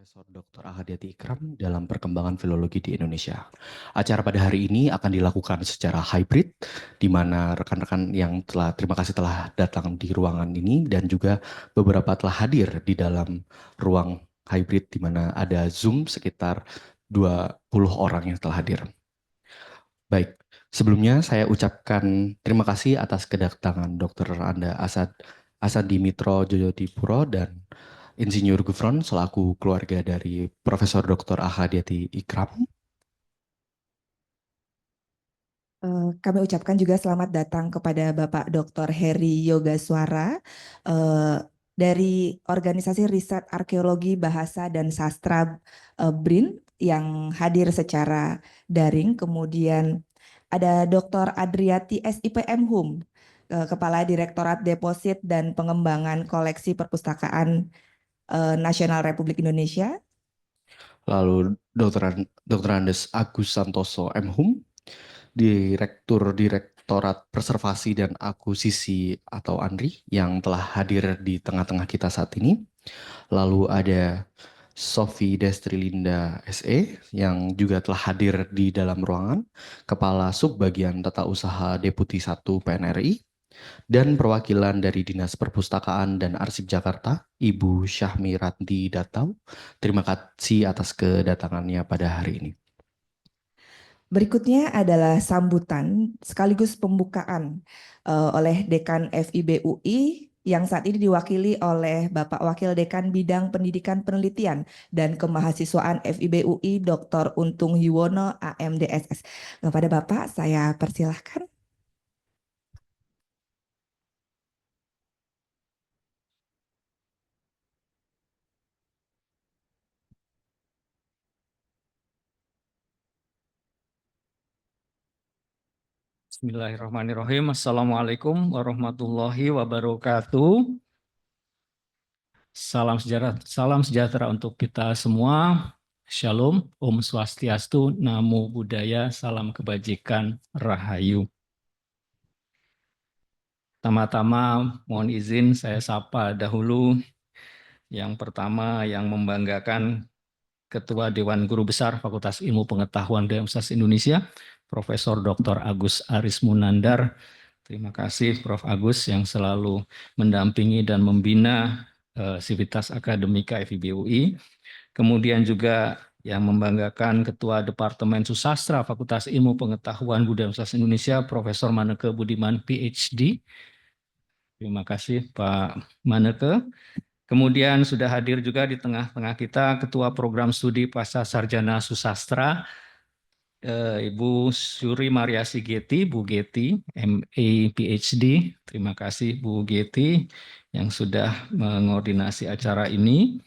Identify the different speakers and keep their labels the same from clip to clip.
Speaker 1: Profesor Dr. Ahadiati Ikram dalam perkembangan filologi di Indonesia. Acara pada hari ini akan dilakukan secara hybrid, di mana rekan-rekan yang terima kasih telah datang di ruangan ini dan juga beberapa telah hadir di dalam ruang hybrid di mana ada Zoom sekitar 20 orang yang telah hadir. Baik, sebelumnya saya ucapkan terima kasih atas kedatangan Dr. Anda Asad Dimitro Joyodipuro dan Insinyur Gufron selaku keluarga dari Profesor Dr. Ahadiati Ikram.
Speaker 2: Kami ucapkan juga selamat datang kepada Bapak Dr. Heri Yogaswara dari Organisasi Riset Arkeologi Bahasa dan Sastra BRIN yang hadir secara daring. Kemudian ada Dr. Adriati SIPM HUM, Kepala Direktorat Deposit dan Pengembangan Koleksi Perpustakaan Nasional Republik Indonesia.
Speaker 1: Lalu Dr. Andes Agus Santoso MHUM, Direktur Direktorat Preservasi dan Akuisisi atau ANRI yang telah hadir di tengah-tengah kita saat ini. Lalu ada Sophie Destrilinda SE yang juga telah hadir di dalam ruangan, Kepala Subbagian Tata Usaha Deputi 1 PNRI, dan perwakilan dari Dinas Perpustakaan dan Arsip Jakarta, Ibu Syahmi Ranti Datau. Terima kasih atas kedatangannya pada hari ini.
Speaker 2: Berikutnya adalah sambutan sekaligus pembukaan oleh Dekan FIB UI yang saat ini diwakili oleh Bapak Wakil Dekan Bidang Pendidikan Penelitian dan Kemahasiswaan FIB UI Dr. Untung Yuwono AMDSS. Kepada Bapak saya persilahkan.
Speaker 3: Bismillahirrahmanirrahim. Assalamualaikum warahmatullahi wabarakatuh. Salam sejahtera untuk kita semua. Shalom, Om Swastiastu, Namo Buddhaya, salam kebajikan, Rahayu. Tama-tama mohon izin saya sapa dahulu. Yang pertama yang membanggakan Ketua Dewan Guru Besar Fakultas Ilmu Pengetahuan dan Universitas Indonesia, Profesor Dr. Agus Arismunandar. Terima kasih Prof. Agus yang selalu mendampingi dan membina Sivitas Akademika FIB UI. Kemudian juga yang membanggakan Ketua Departemen Susastra Fakultas Ilmu Pengetahuan Budaya Universitas Indonesia, Profesor Maneke Budiman PhD. Terima kasih Pak Maneke. Kemudian sudah hadir juga di tengah-tengah kita Ketua Program Studi Pasca Sarjana Susastra, Ibu Suri Mariasi Geti, Bu Geti, MA PhD. Terima kasih Bu Geti yang sudah mengordinasi acara ini.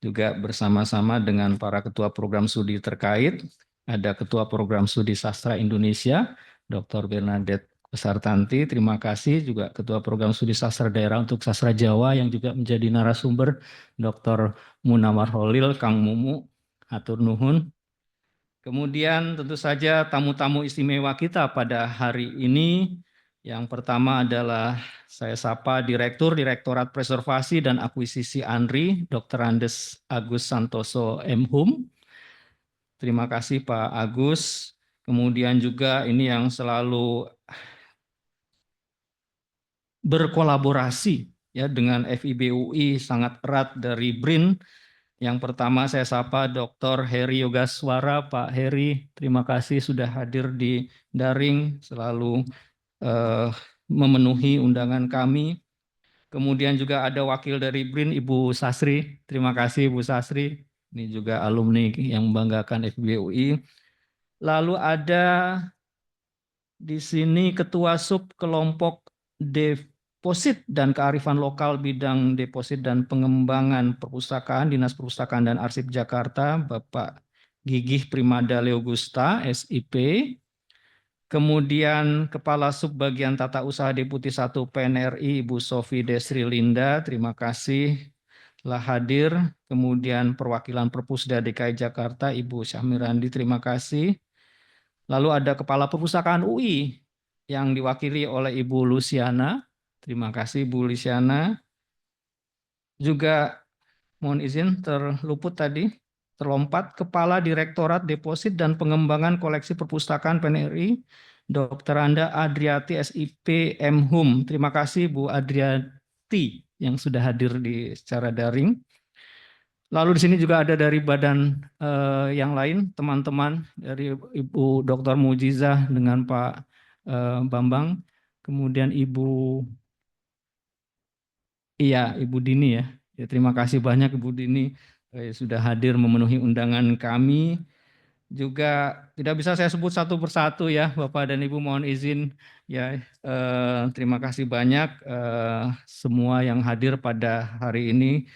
Speaker 3: Juga bersama-sama dengan para Ketua Program Studi terkait, ada Ketua Program Studi Sastra Indonesia, Dr. Bernadette Sartanti, terima kasih. Juga Ketua Program Studi Sastra Daerah untuk Sastra Jawa yang juga menjadi narasumber, Dr. Munawar Holil, Kang Mumu, atur nuhun. Kemudian tentu saja tamu-tamu istimewa kita pada hari ini. Yang pertama adalah saya sapa Direktorat Preservasi dan Akuisisi ANRI, Dr. Andes Agus Santoso MHUM. Terima kasih Pak Agus. Kemudian juga ini yang selalu berkolaborasi ya dengan FIB UI sangat erat dari BRIN. Yang pertama saya sapa Dr. Heri Yogaswara. Pak Heri, terima kasih sudah hadir di daring, selalu memenuhi undangan kami. Kemudian juga ada wakil dari BRIN, Ibu Sasri. Terima kasih Ibu Sasri. Ini juga alumni yang membanggakan FIB UI. Lalu ada di sini Ketua Sub Kelompok Deposit dan Kearifan Lokal Bidang Deposit dan Pengembangan Perpustakaan, Dinas Perpustakaan dan Arsip Jakarta, Bapak Gigih Primada Leogusta, SIP. Kemudian Kepala Subbagian Tata Usaha Deputi 1 PNRI, Ibu Sophie Desrilinda, terima kasih telah hadir. Kemudian perwakilan Perpusda DKI Jakarta, Ibu Syahmi Randi, terima kasih. Lalu ada Kepala Perpustakaan UI yang diwakili oleh Ibu Luciana. Terima kasih Bu Luciana. Juga mohon izin terluput tadi, terlompat, Kepala Direktorat Deposit dan Pengembangan Koleksi Perpustakaan PNRI, Dr. Anda Adriati SIP MHum. Terima kasih Bu Adriati yang sudah hadir secara daring. Lalu di sini juga ada dari badan yang lain, teman-teman dari Ibu Dr. Mujizah dengan Pak Bambang, kemudian Ibu Dini ya. Ya, terima kasih banyak Ibu Dini sudah hadir memenuhi undangan kami. Juga tidak bisa saya sebut satu persatu ya, Bapak dan Ibu, mohon izin ya. Terima kasih banyak semua yang hadir pada hari ini,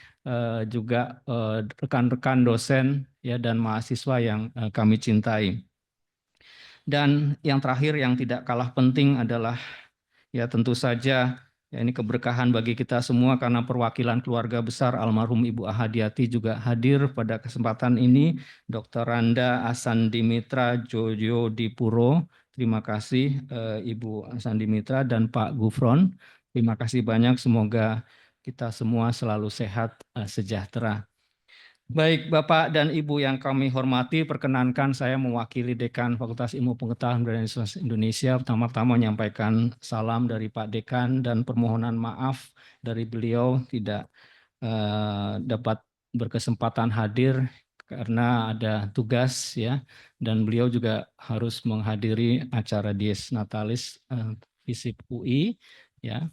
Speaker 3: juga rekan-rekan dosen ya dan mahasiswa yang kami cintai. Dan yang terakhir yang tidak kalah penting adalah ya tentu saja ya ini keberkahan bagi kita semua karena perwakilan keluarga besar almarhum Ibu Ahadiati juga hadir pada kesempatan ini. Dr. Randa Asandi Mitra Joyo Dipuro, terima kasih Ibu Asandi Mitra dan Pak Gufron. Terima kasih banyak, semoga kita semua selalu sehat, sejahtera. Baik, Bapak dan Ibu yang kami hormati, perkenankan saya mewakili Dekan Fakultas Ilmu Pengetahuan dan Universitas Indonesia. Pertama-tama menyampaikan salam dari Pak Dekan dan permohonan maaf dari beliau tidak dapat berkesempatan hadir karena ada tugas ya, dan beliau juga harus menghadiri acara Dies Natalis FISIP UI ya.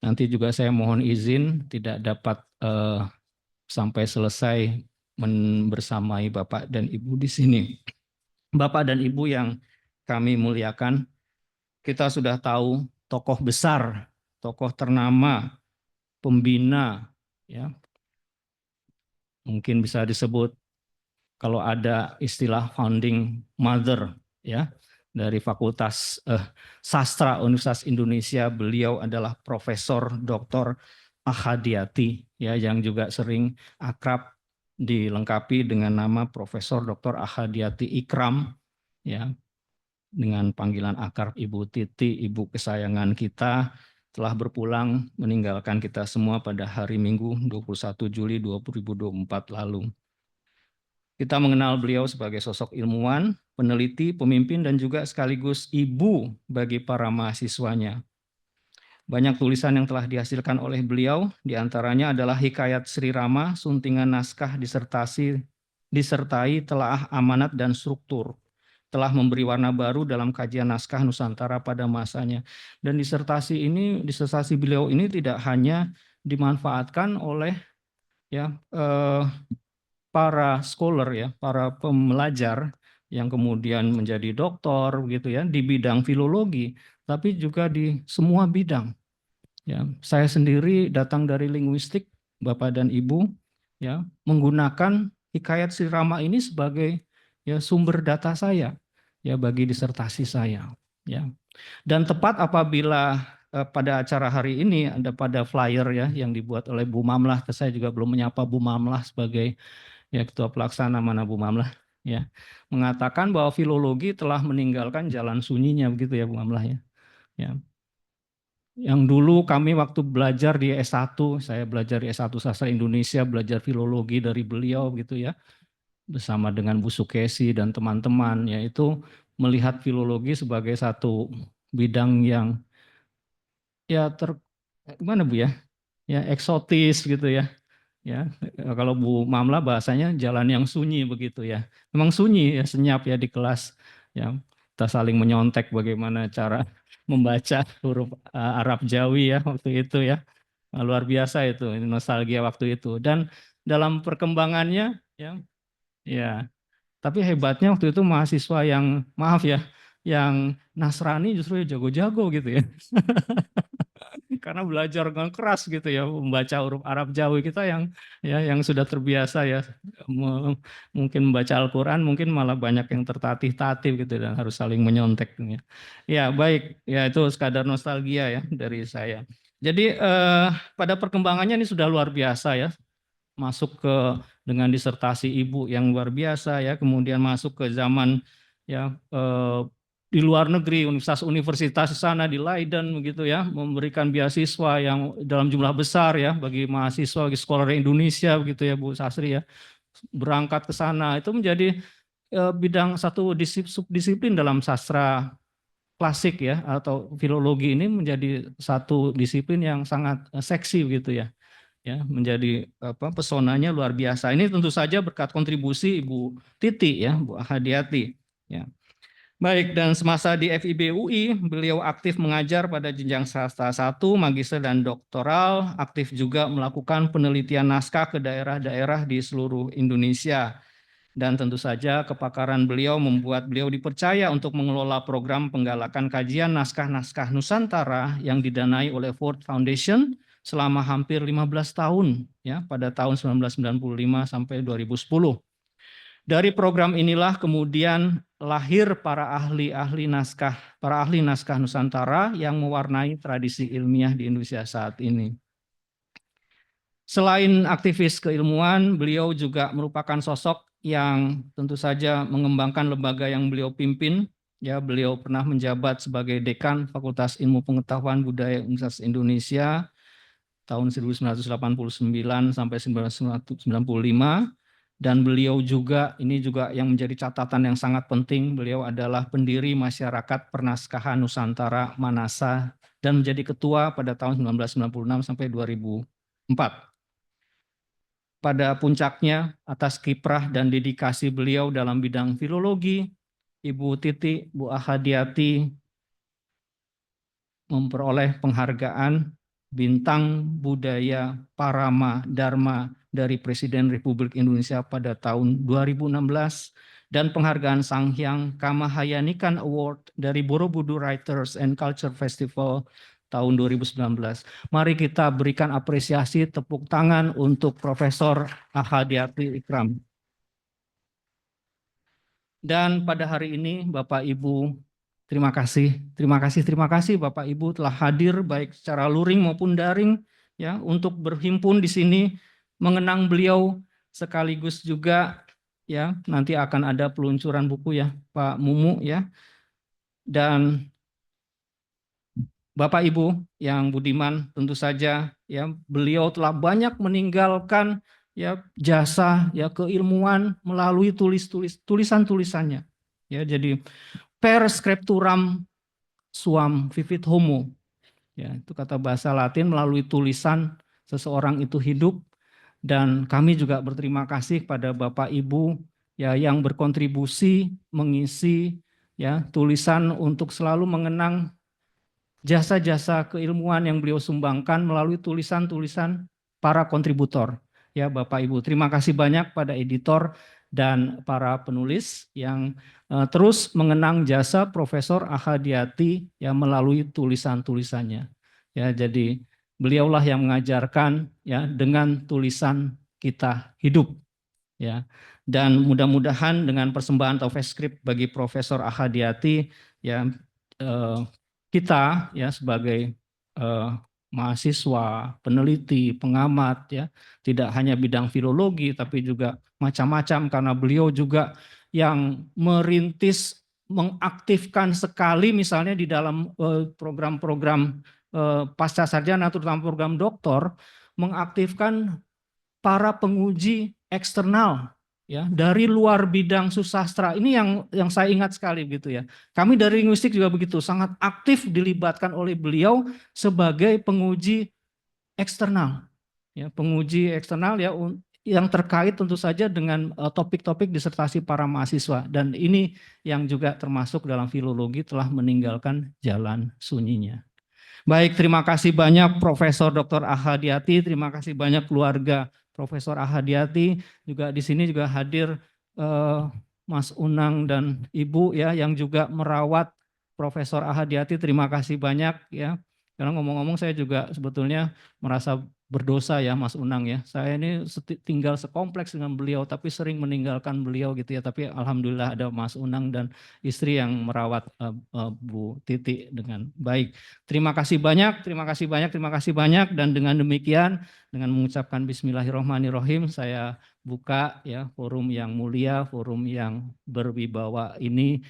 Speaker 3: Nanti juga saya mohon izin tidak dapat sampai selesai bersamai Bapak dan Ibu di sini. Bapak dan Ibu yang kami muliakan, kita sudah tahu tokoh besar, tokoh ternama, pembina, ya, mungkin bisa disebut kalau ada istilah founding mother, ya, dari Fakultas Sastra Universitas Indonesia, beliau adalah Profesor Dr. Ahadiati, ya, yang juga sering akrab dilengkapi dengan nama Profesor Dr. Ahadiati Ikram, ya, dengan panggilan akrab Ibu Titi, ibu kesayangan kita, telah berpulang meninggalkan kita semua pada hari Minggu 21 Juli 2024 lalu. Kita mengenal beliau sebagai sosok ilmuwan, peneliti, pemimpin, dan juga sekaligus ibu bagi para mahasiswanya. Banyak tulisan yang telah dihasilkan oleh beliau, diantaranya adalah Hikayat Sri Rama, suntingan naskah disertasi, disertai telaah amanat dan struktur, telah memberi warna baru dalam kajian naskah Nusantara pada masanya. Dan disertasi beliau ini tidak hanya dimanfaatkan oleh ya para scholar ya, para pembelajar yang kemudian menjadi doktor begitu ya di bidang filologi, tapi juga di semua bidang. Ya, saya sendiri datang dari linguistik, Bapak dan Ibu, ya, menggunakan Hikayat Sri Rama ini sebagai ya sumber data saya ya bagi disertasi saya, ya. Dan tepat apabila pada acara hari ini ada pada flyer ya yang dibuat oleh Bu Mamlah, saya juga belum menyapa Bu Mamlah sebagai ya ketua pelaksana, mana Bu Mamlah, ya, mengatakan bahwa filologi telah meninggalkan jalan sunyinya begitu ya Bu Mamlah ya. Ya. Yang dulu kami waktu belajar di S1, saya belajar di S1 Sastra Indonesia, belajar filologi dari beliau gitu ya, bersama dengan Bu Sukesi dan teman-teman, yaitu melihat filologi sebagai satu bidang yang ya gimana Bu ya, ya eksotis gitu ya. Ya, kalau Bu Mamla bahasanya jalan yang sunyi begitu ya. Memang sunyi ya, senyap ya di kelas. Ya, kita saling menyontek bagaimana cara membaca huruf Arab Jawi ya waktu itu ya. Luar biasa itu, ini nostalgia waktu itu. Dan dalam perkembangannya ya, ya. Tapi hebatnya waktu itu mahasiswa yang maaf ya, yang Nasrani justru jago-jago gitu ya. Karena belajar dengan keras gitu ya membaca huruf Arab Jawi, kita yang sudah terbiasa ya mungkin membaca Al-Qur'an mungkin malah banyak yang tertatih-tatih gitu dan harus saling menyontek ya. Ya baik, ya itu sekadar nostalgia ya dari saya. Jadi pada perkembangannya ini sudah luar biasa ya. Masuk ke dengan disertasi ibu yang luar biasa ya, kemudian masuk ke zaman ya di luar negeri, universitas di sana di Leiden begitu ya, memberikan beasiswa yang dalam jumlah besar ya bagi mahasiswa, bagi scholar Indonesia begitu ya Bu Sasri ya, berangkat ke sana. Itu menjadi bidang satu subdisiplin dalam sastra klasik ya atau filologi, ini menjadi satu disiplin yang sangat seksi begitu ya. Ya, menjadi pesonanya luar biasa. Ini tentu saja berkat kontribusi Ibu Titi ya, Bu Hadiati ya. Baik, dan semasa di FIB UI, beliau aktif mengajar pada jenjang sastra 1, magister dan doktoral, aktif juga melakukan penelitian naskah ke daerah-daerah di seluruh Indonesia. Dan tentu saja kepakaran beliau membuat beliau dipercaya untuk mengelola program penggalakan kajian naskah-naskah Nusantara yang didanai oleh Ford Foundation selama hampir 15 tahun ya, pada tahun 1995 sampai 2010. Dari program inilah kemudian lahir para ahli naskah Nusantara yang mewarnai tradisi ilmiah di Indonesia saat ini. Selain aktivis keilmuan, beliau juga merupakan sosok yang tentu saja mengembangkan lembaga yang beliau pimpin. Ya, beliau pernah menjabat sebagai Dekan Fakultas Ilmu Pengetahuan Budaya Universitas Indonesia tahun 1989 sampai 1995. Dan beliau juga, ini juga yang menjadi catatan yang sangat penting, beliau adalah pendiri Masyarakat Pernaskahan Nusantara Manasa dan menjadi ketua pada tahun 1996 sampai 2004. Pada puncaknya, atas kiprah dan dedikasi beliau dalam bidang filologi, Ibu Titi, Bu Hadiati memperoleh penghargaan Bintang Budaya Parama Dharma dari Presiden Republik Indonesia pada tahun 2016 dan penghargaan Sanghyang Kamahayanikan Award dari Borobudur Writers and Culture Festival tahun 2019. Mari kita berikan apresiasi tepuk tangan untuk Profesor Hadiati Ikram. Dan pada hari ini Bapak Ibu, terima kasih Bapak Ibu telah hadir baik secara luring maupun daring ya untuk berhimpun di sini mengenang beliau, sekaligus juga ya nanti akan ada peluncuran buku ya Pak Mumu ya. Dan Bapak Ibu yang budiman, tentu saja ya beliau telah banyak meninggalkan ya jasa ya keilmuan melalui tulisan-tulisannya. Ya, jadi per scripturam suam vivit homo. Ya, itu kata bahasa Latin, melalui tulisan seseorang itu hidup. Dan kami juga berterima kasih pada Bapak Ibu ya yang berkontribusi mengisi ya tulisan untuk selalu mengenang jasa-jasa keilmuan yang beliau sumbangkan melalui tulisan-tulisan para kontributor. Ya Bapak Ibu, terima kasih banyak pada editor dan para penulis yang terus mengenang jasa Profesor Hadiati yang melalui tulisan-tulisannya. Ya, jadi beliaulah yang mengajarkan ya dengan tulisan kita hidup. Ya, dan mudah-mudahan dengan persembahan Taufik Script bagi Profesor Hadiati ya kita ya sebagai mahasiswa, peneliti, pengamat ya, tidak hanya bidang filologi tapi juga macam-macam, karena beliau juga yang merintis mengaktifkan sekali misalnya di dalam program-program pasca sarjana terutama program doktor, mengaktifkan para penguji eksternal ya dari luar bidang susastra. Ini yang saya ingat sekali gitu ya. Kami dari linguistik juga begitu, sangat aktif dilibatkan oleh beliau sebagai penguji eksternal. Ya, penguji eksternal ya yang terkait tentu saja dengan topik-topik disertasi para mahasiswa, dan ini yang juga termasuk dalam filologi telah meninggalkan jalan sunyinya. Baik, terima kasih banyak Profesor Dr. Hadiati, terima kasih banyak keluarga Profesor Hadiati, juga di sini juga hadir Mas Unang dan Ibu ya yang juga merawat Profesor Hadiati. Terima kasih banyak ya. Karena ngomong-ngomong saya juga sebetulnya merasa berdosa ya Mas Unang ya. Saya ini tinggal sekompleks dengan beliau tapi sering meninggalkan beliau gitu ya. Tapi alhamdulillah ada Mas Unang dan istri yang merawat Bu Titi dengan baik. Terima kasih banyak, terima kasih banyak, terima kasih banyak. Dan dengan demikian, dengan mengucapkan Bismillahirrahmanirrahim, saya buka ya forum yang mulia, forum yang berwibawa ini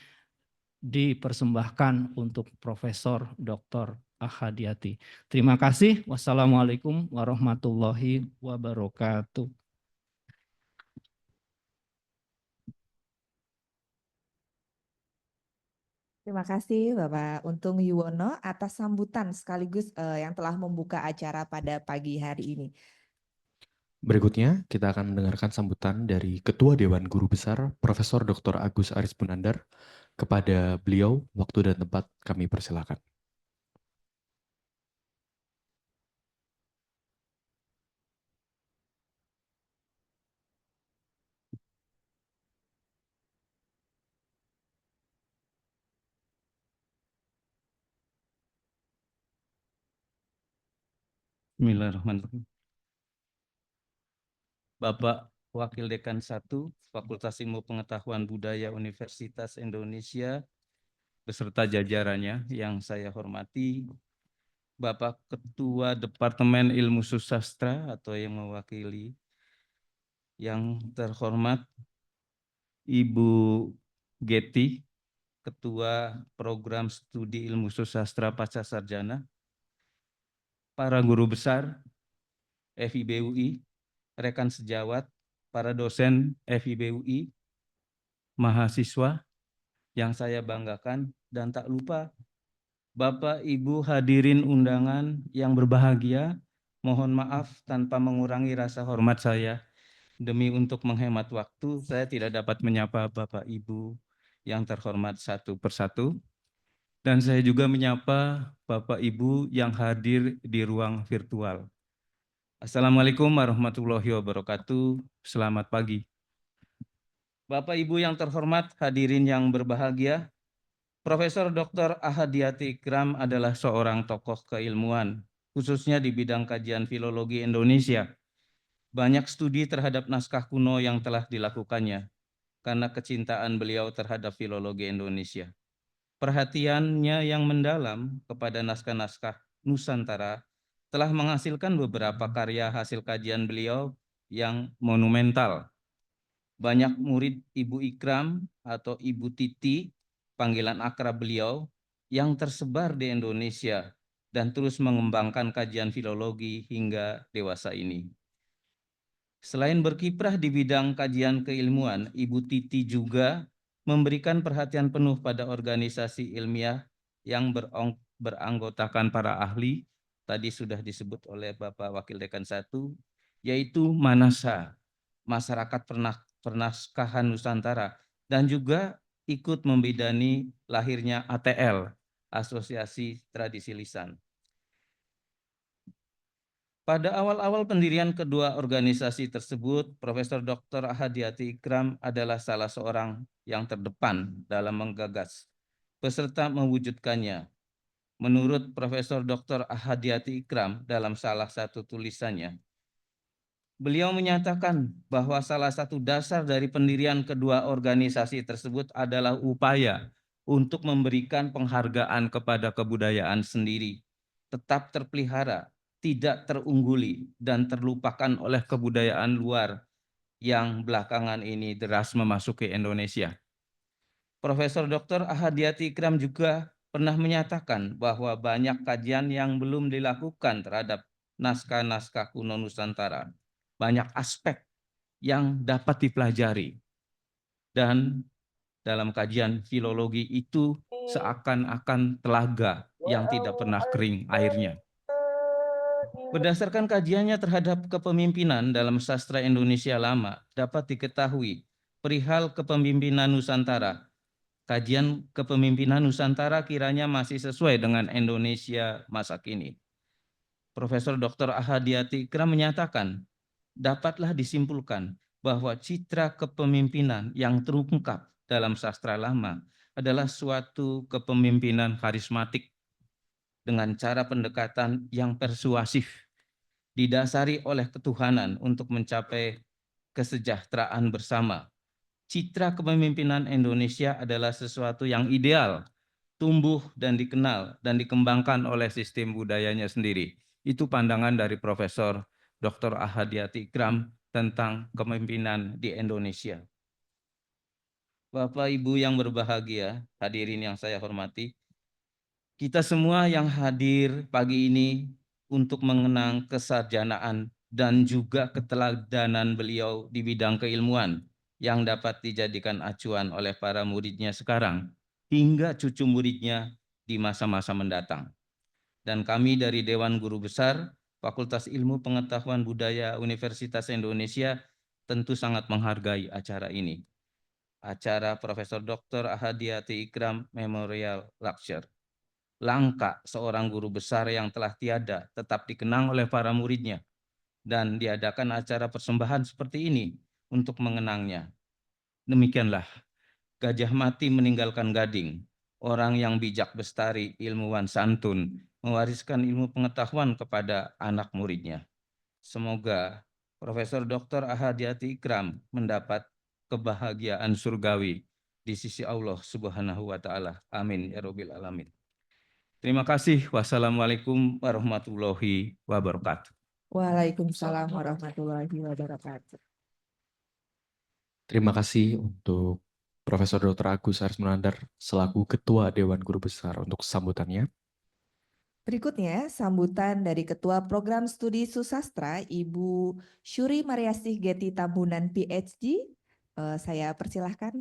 Speaker 3: dipersembahkan untuk Profesor Dr. Ahadiati. Terima kasih. Wassalamualaikum warahmatullahi wabarakatuh.
Speaker 2: Terima kasih Bapak Untung Yuwono atas sambutan sekaligus yang telah membuka acara pada pagi hari ini.
Speaker 1: Berikutnya, kita akan mendengarkan sambutan dari Ketua Dewan Guru Besar, Profesor Dr. Agus Aris Munandar. Kepada beliau, waktu dan tempat kami persilakan.
Speaker 4: Bismillahirrahmanirrahim. Bapak Wakil Dekan 1, Fakultas Ilmu Pengetahuan Budaya Universitas Indonesia, beserta jajarannya yang saya hormati, Bapak Ketua Departemen Ilmu Susastra atau yang mewakili, yang terhormat Ibu Getty, Ketua Program Studi Ilmu Susastra Pasca Sarjana, para guru besar FIB UI, rekan sejawat, para dosen FIB UI, mahasiswa yang saya banggakan, dan tak lupa Bapak Ibu hadirin undangan yang berbahagia, mohon maaf tanpa mengurangi rasa hormat saya. Demi untuk menghemat waktu, saya tidak dapat menyapa Bapak Ibu yang terhormat satu persatu. Dan saya juga menyapa Bapak Ibu yang hadir di ruang virtual. Assalamualaikum warahmatullahi wabarakatuh. Selamat pagi. Bapak Ibu yang terhormat, hadirin yang berbahagia, Profesor Dr. Ahadiati Ikram adalah seorang tokoh keilmuan, khususnya di bidang kajian filologi Indonesia. Banyak studi terhadap naskah kuno yang telah dilakukannya, karena kecintaan beliau terhadap filologi Indonesia. Perhatiannya yang mendalam kepada naskah-naskah Nusantara telah menghasilkan beberapa karya hasil kajian beliau yang monumental. Banyak murid Ibu Ikram atau Ibu Titi, panggilan akrab beliau, yang tersebar di Indonesia dan terus mengembangkan kajian filologi hingga dewasa ini. Selain berkiprah di bidang kajian keilmuan, Ibu Titi juga memberikan perhatian penuh pada organisasi ilmiah yang beranggotakan para ahli, tadi sudah disebut oleh Bapak Wakil Dekan 1, yaitu MANASA, Masyarakat Pernaskahan Nusantara, dan juga ikut membidani lahirnya ATL, Asosiasi Tradisi Lisan. Pada awal-awal pendirian kedua organisasi tersebut, Profesor Dr. Ahadiati Ikram adalah salah seorang yang terdepan dalam menggagas beserta mewujudkannya. Menurut Profesor Dr. Ahadiati Ikram dalam salah satu tulisannya, beliau menyatakan bahwa salah satu dasar dari pendirian kedua organisasi tersebut adalah upaya untuk memberikan penghargaan kepada kebudayaan sendiri, tetap terpelihara, tidak terungguli, dan terlupakan oleh kebudayaan luar yang belakangan ini deras memasuki Indonesia. Profesor Dr. Ahadiati Ikram juga pernah menyatakan bahwa banyak kajian yang belum dilakukan terhadap naskah-naskah kuno Nusantara. Banyak aspek yang dapat dipelajari. Dan dalam kajian filologi itu seakan-akan telaga yang tidak pernah kering airnya. Berdasarkan kajiannya terhadap kepemimpinan dalam sastra Indonesia lama, dapat diketahui perihal kepemimpinan Nusantara. Kajian kepemimpinan Nusantara kiranya masih sesuai dengan Indonesia masa kini. Profesor Dr. Ahadiati Ikram menyatakan, dapatlah disimpulkan bahwa citra kepemimpinan yang terungkap dalam sastra lama adalah suatu kepemimpinan karismatik dengan cara pendekatan yang persuasif, didasari oleh ketuhanan untuk mencapai kesejahteraan bersama. Citra kepemimpinan Indonesia adalah sesuatu yang ideal, tumbuh dan dikenal dan dikembangkan oleh sistem budayanya sendiri. Itu pandangan dari Profesor Dr. Ahadiati Ikram tentang kepemimpinan di Indonesia. Bapak Ibu yang berbahagia, hadirin yang saya hormati, kita semua yang hadir pagi ini untuk mengenang kesarjanaan dan juga keteladanan beliau di bidang keilmuan yang dapat dijadikan acuan oleh para muridnya sekarang hingga cucu muridnya di masa-masa mendatang. Dan kami dari Dewan Guru Besar Fakultas Ilmu Pengetahuan Budaya Universitas Indonesia tentu sangat menghargai acara ini. Acara Profesor Dr. Ahadiati Ikram Memorial Lecture. Langka seorang guru besar yang telah tiada tetap dikenang oleh para muridnya dan diadakan acara persembahan seperti ini untuk mengenangnya. Demikianlah Gajah Mati meninggalkan Gading, orang yang bijak bestari, ilmuwan santun, mewariskan ilmu pengetahuan kepada anak muridnya. Semoga Profesor Dr. Ahadiati Ikram mendapat kebahagiaan surgawi di sisi Allah Subhanahu wa taala. Amin ya rabbil alamin. Terima kasih. Wassalamualaikum warahmatullahi wabarakatuh.
Speaker 2: Waalaikumsalam warahmatullahi wabarakatuh.
Speaker 1: Terima kasih untuk Profesor Dr. Agus Harismunandar selaku Ketua Dewan Guru Besar untuk sambutannya.
Speaker 2: Berikutnya, sambutan dari Ketua Program Studi Susastra, Ibu Syuri Mariasih Geti Tambunan PhD. Saya persilahkan.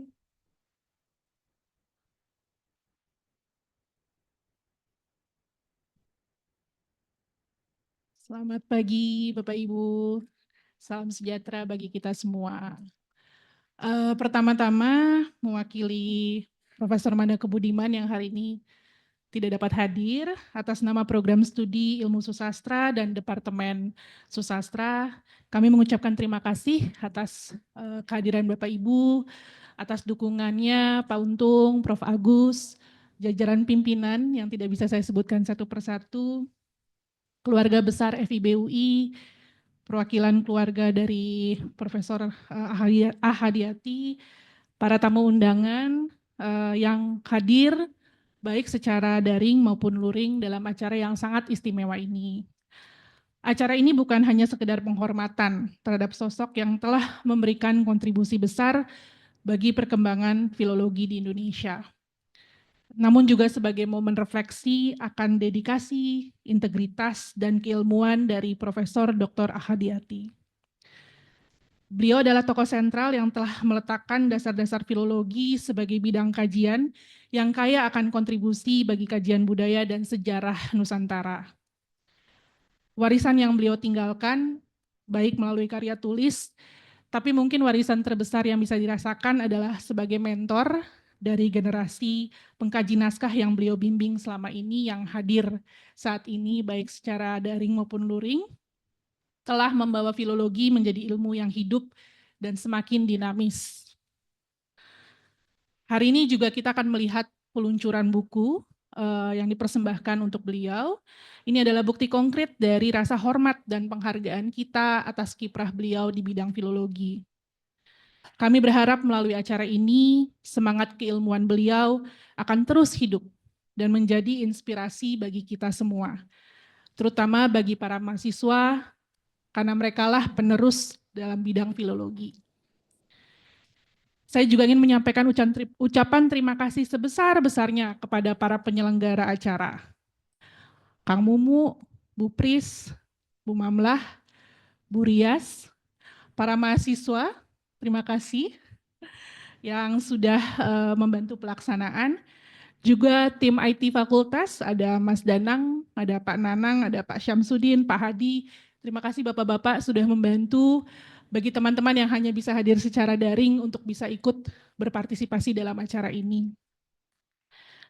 Speaker 5: Selamat pagi Bapak Ibu, salam sejahtera bagi kita semua. Pertama-tama mewakili Profesor Manda Kebudiman yang hari ini tidak dapat hadir atas nama Program Studi Ilmu Susastra dan Departemen Susastra, kami mengucapkan terima kasih atas kehadiran Bapak Ibu, atas dukungannya Pak Untung, Prof. Agus, jajaran pimpinan yang tidak bisa saya sebutkan satu persatu, keluarga besar FIB UI, perwakilan keluarga dari Profesor Ahadiati, para tamu undangan yang hadir baik secara daring maupun luring dalam acara yang sangat istimewa ini. Acara ini bukan hanya sekedar penghormatan terhadap sosok yang telah memberikan kontribusi besar bagi perkembangan filologi di Indonesia, namun juga sebagai momen refleksi akan dedikasi, integritas, dan keilmuan dari Profesor Dr. Ahadiati. Beliau adalah tokoh sentral yang telah meletakkan dasar-dasar filologi sebagai bidang kajian yang kaya akan kontribusi bagi kajian budaya dan sejarah Nusantara. Warisan yang beliau tinggalkan, baik melalui karya tulis, tapi mungkin warisan terbesar yang bisa dirasakan adalah sebagai mentor dari generasi pengkaji naskah yang beliau bimbing selama ini yang hadir saat ini baik secara daring maupun luring, telah membawa filologi menjadi ilmu yang hidup dan semakin dinamis. Hari ini juga kita akan melihat peluncuran buku yang dipersembahkan untuk beliau. Ini adalah bukti konkret dari rasa hormat dan penghargaan kita atas kiprah beliau di bidang filologi. Kami berharap melalui acara ini, semangat keilmuan beliau akan terus hidup dan menjadi inspirasi bagi kita semua, terutama bagi para mahasiswa, karena merekalah penerus dalam bidang filologi. Saya juga ingin menyampaikan ucapan terima kasih sebesar-besarnya kepada para penyelenggara acara. Kang Mumu, Bu Pris, Bu Mamlah, Bu Rias, para mahasiswa, terima kasih yang sudah membantu pelaksanaan. Juga tim IT Fakultas, ada Mas Danang, ada Pak Nanang, ada Pak Syamsuddin, Pak Hadi. Terima kasih Bapak-Bapak sudah membantu bagi teman-teman yang hanya bisa hadir secara daring untuk bisa ikut berpartisipasi dalam acara ini.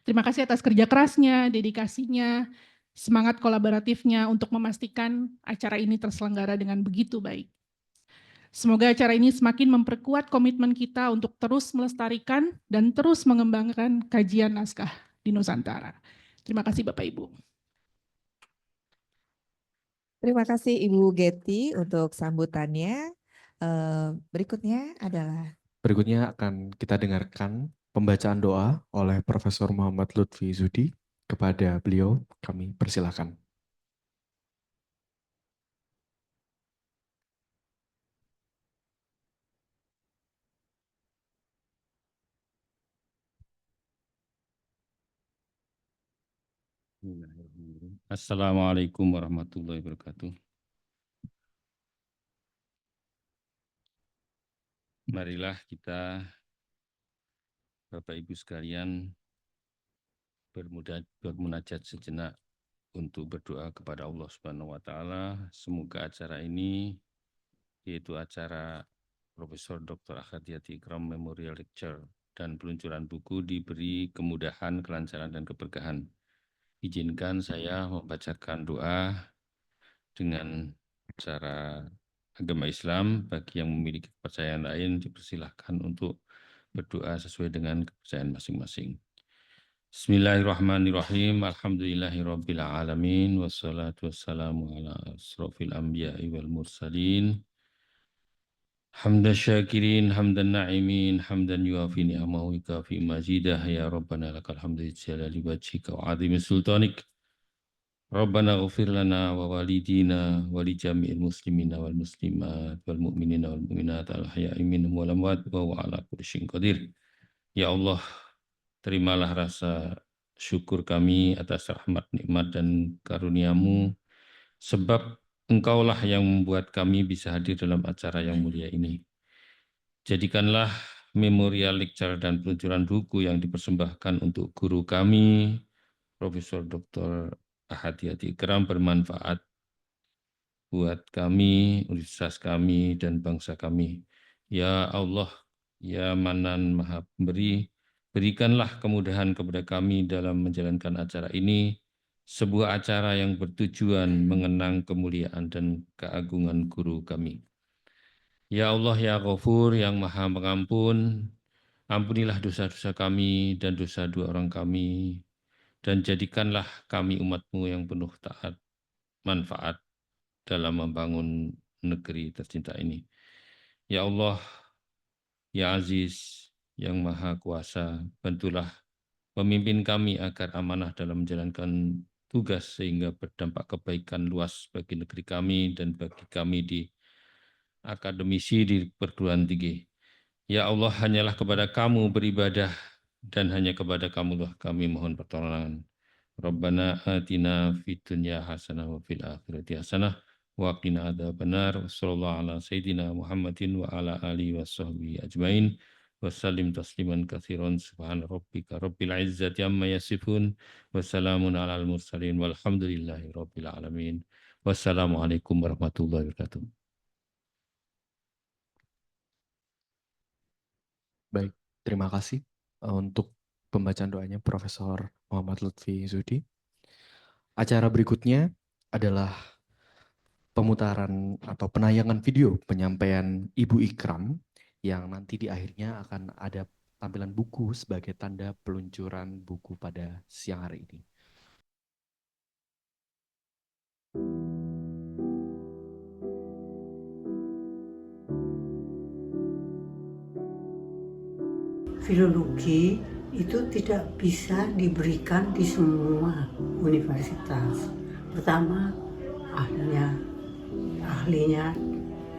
Speaker 5: Terima kasih atas kerja kerasnya, dedikasinya, semangat kolaboratifnya untuk memastikan acara ini terselenggara dengan begitu baik. Semoga acara ini semakin memperkuat komitmen kita untuk terus melestarikan dan terus mengembangkan kajian naskah di Nusantara. Terima kasih Bapak Ibu.
Speaker 2: Terima kasih Ibu Geti untuk sambutannya. Berikutnya
Speaker 1: akan kita dengarkan pembacaan doa oleh Profesor Muhammad Lutfi Zudi. Kepada beliau kami persilakan.
Speaker 4: Bismillahirrahmanirrahim. Assalamualaikum warahmatullahi wabarakatuh. Marilah kita, Bapak Ibu sekalian, bermunajat sejenak untuk berdoa kepada Allah Subhanahu wa taala. Semoga acara ini, yaitu acara Profesor Dr. Ahad Yati Ikram Memorial Lecture dan peluncuran buku, diberi kemudahan, kelancaran, dan keberkahan. Izinkan saya membacakan doa dengan cara agama Islam. Bagi yang memiliki kepercayaan lain, dipersilahkan untuk berdoa sesuai dengan kepercayaan masing-masing. Bismillahirrahmanirrahim. Alhamdulillahirabbil alamin, wassalatu wassalamu ala asrofil anbiya'i wal mursalin. Hamdan syakirin, hamdan na'imin, hamdan yuafi ni'amahu kafi mazidah. Ya Rabbana lakal hamdu jalali wajhika wa azimi sultanik. Rabbana ghfir lana wa walidina wa li jami'il muslimina wal muslimat wal mu'minina wal mu'minat al ahya'i minhum wal amwat wa ala kulli syai'in qadir. Ya Allah, terimalah rasa syukur kami atas rahmat, nikmat, dan karunia-Mu, sebab Engkaulah yang membuat kami bisa hadir dalam acara yang mulia ini. Jadikanlah memorial lecture dan peluncuran buku yang dipersembahkan untuk guru kami, Profesor Dr. Ahad Yati Ikram, bermanfaat buat kami, universitas kami, dan bangsa kami. Ya Allah, ya Manan Maha Pemberi, berikanlah kemudahan kepada kami dalam menjalankan acara ini, sebuah acara yang bertujuan mengenang kemuliaan dan keagungan guru kami. Ya Allah, ya Ghafur, yang Maha Pengampun, ampunilah dosa-dosa kami dan dosa dua orang kami, dan jadikanlah kami umat-Mu yang penuh taat, manfaat dalam membangun negeri tercinta ini. Ya Allah, ya Aziz, yang Maha Kuasa, bantulah pemimpin kami agar amanah dalam menjalankan tugas sehingga berdampak kebaikan luas bagi negeri kami dan bagi kami di akademisi di perguruan tinggi. Ya Allah, hanyalah kepada Kamu beribadah dan hanya kepada Kamulah kami mohon pertolongan. Rabbana atina fid dunya hasanah wa fil akhirati hasanah wa qina adzabannar. Wassallallahu ala sayyidina Muhammadin wa ala alihi washabbihi ajmain. Wassalim tasliman katsiran. Subhana rabbika rabbil izzati amma yasifun. Wassalamun alal mursalin walhamdulillahi rabbil alamin. Wassalamualaikum warahmatullahi wabarakatuh.
Speaker 1: Baik, terima kasih untuk pembacaan doanya Profesor Muhammad Lutfi Zudi. Acara berikutnya adalah pemutaran atau penayangan video penyampaian Ibu Ikram, yang nanti di akhirnya akan ada tampilan buku sebagai tanda peluncuran buku pada siang hari ini.
Speaker 6: Filologi itu tidak bisa diberikan di semua universitas. Pertama, ahlinya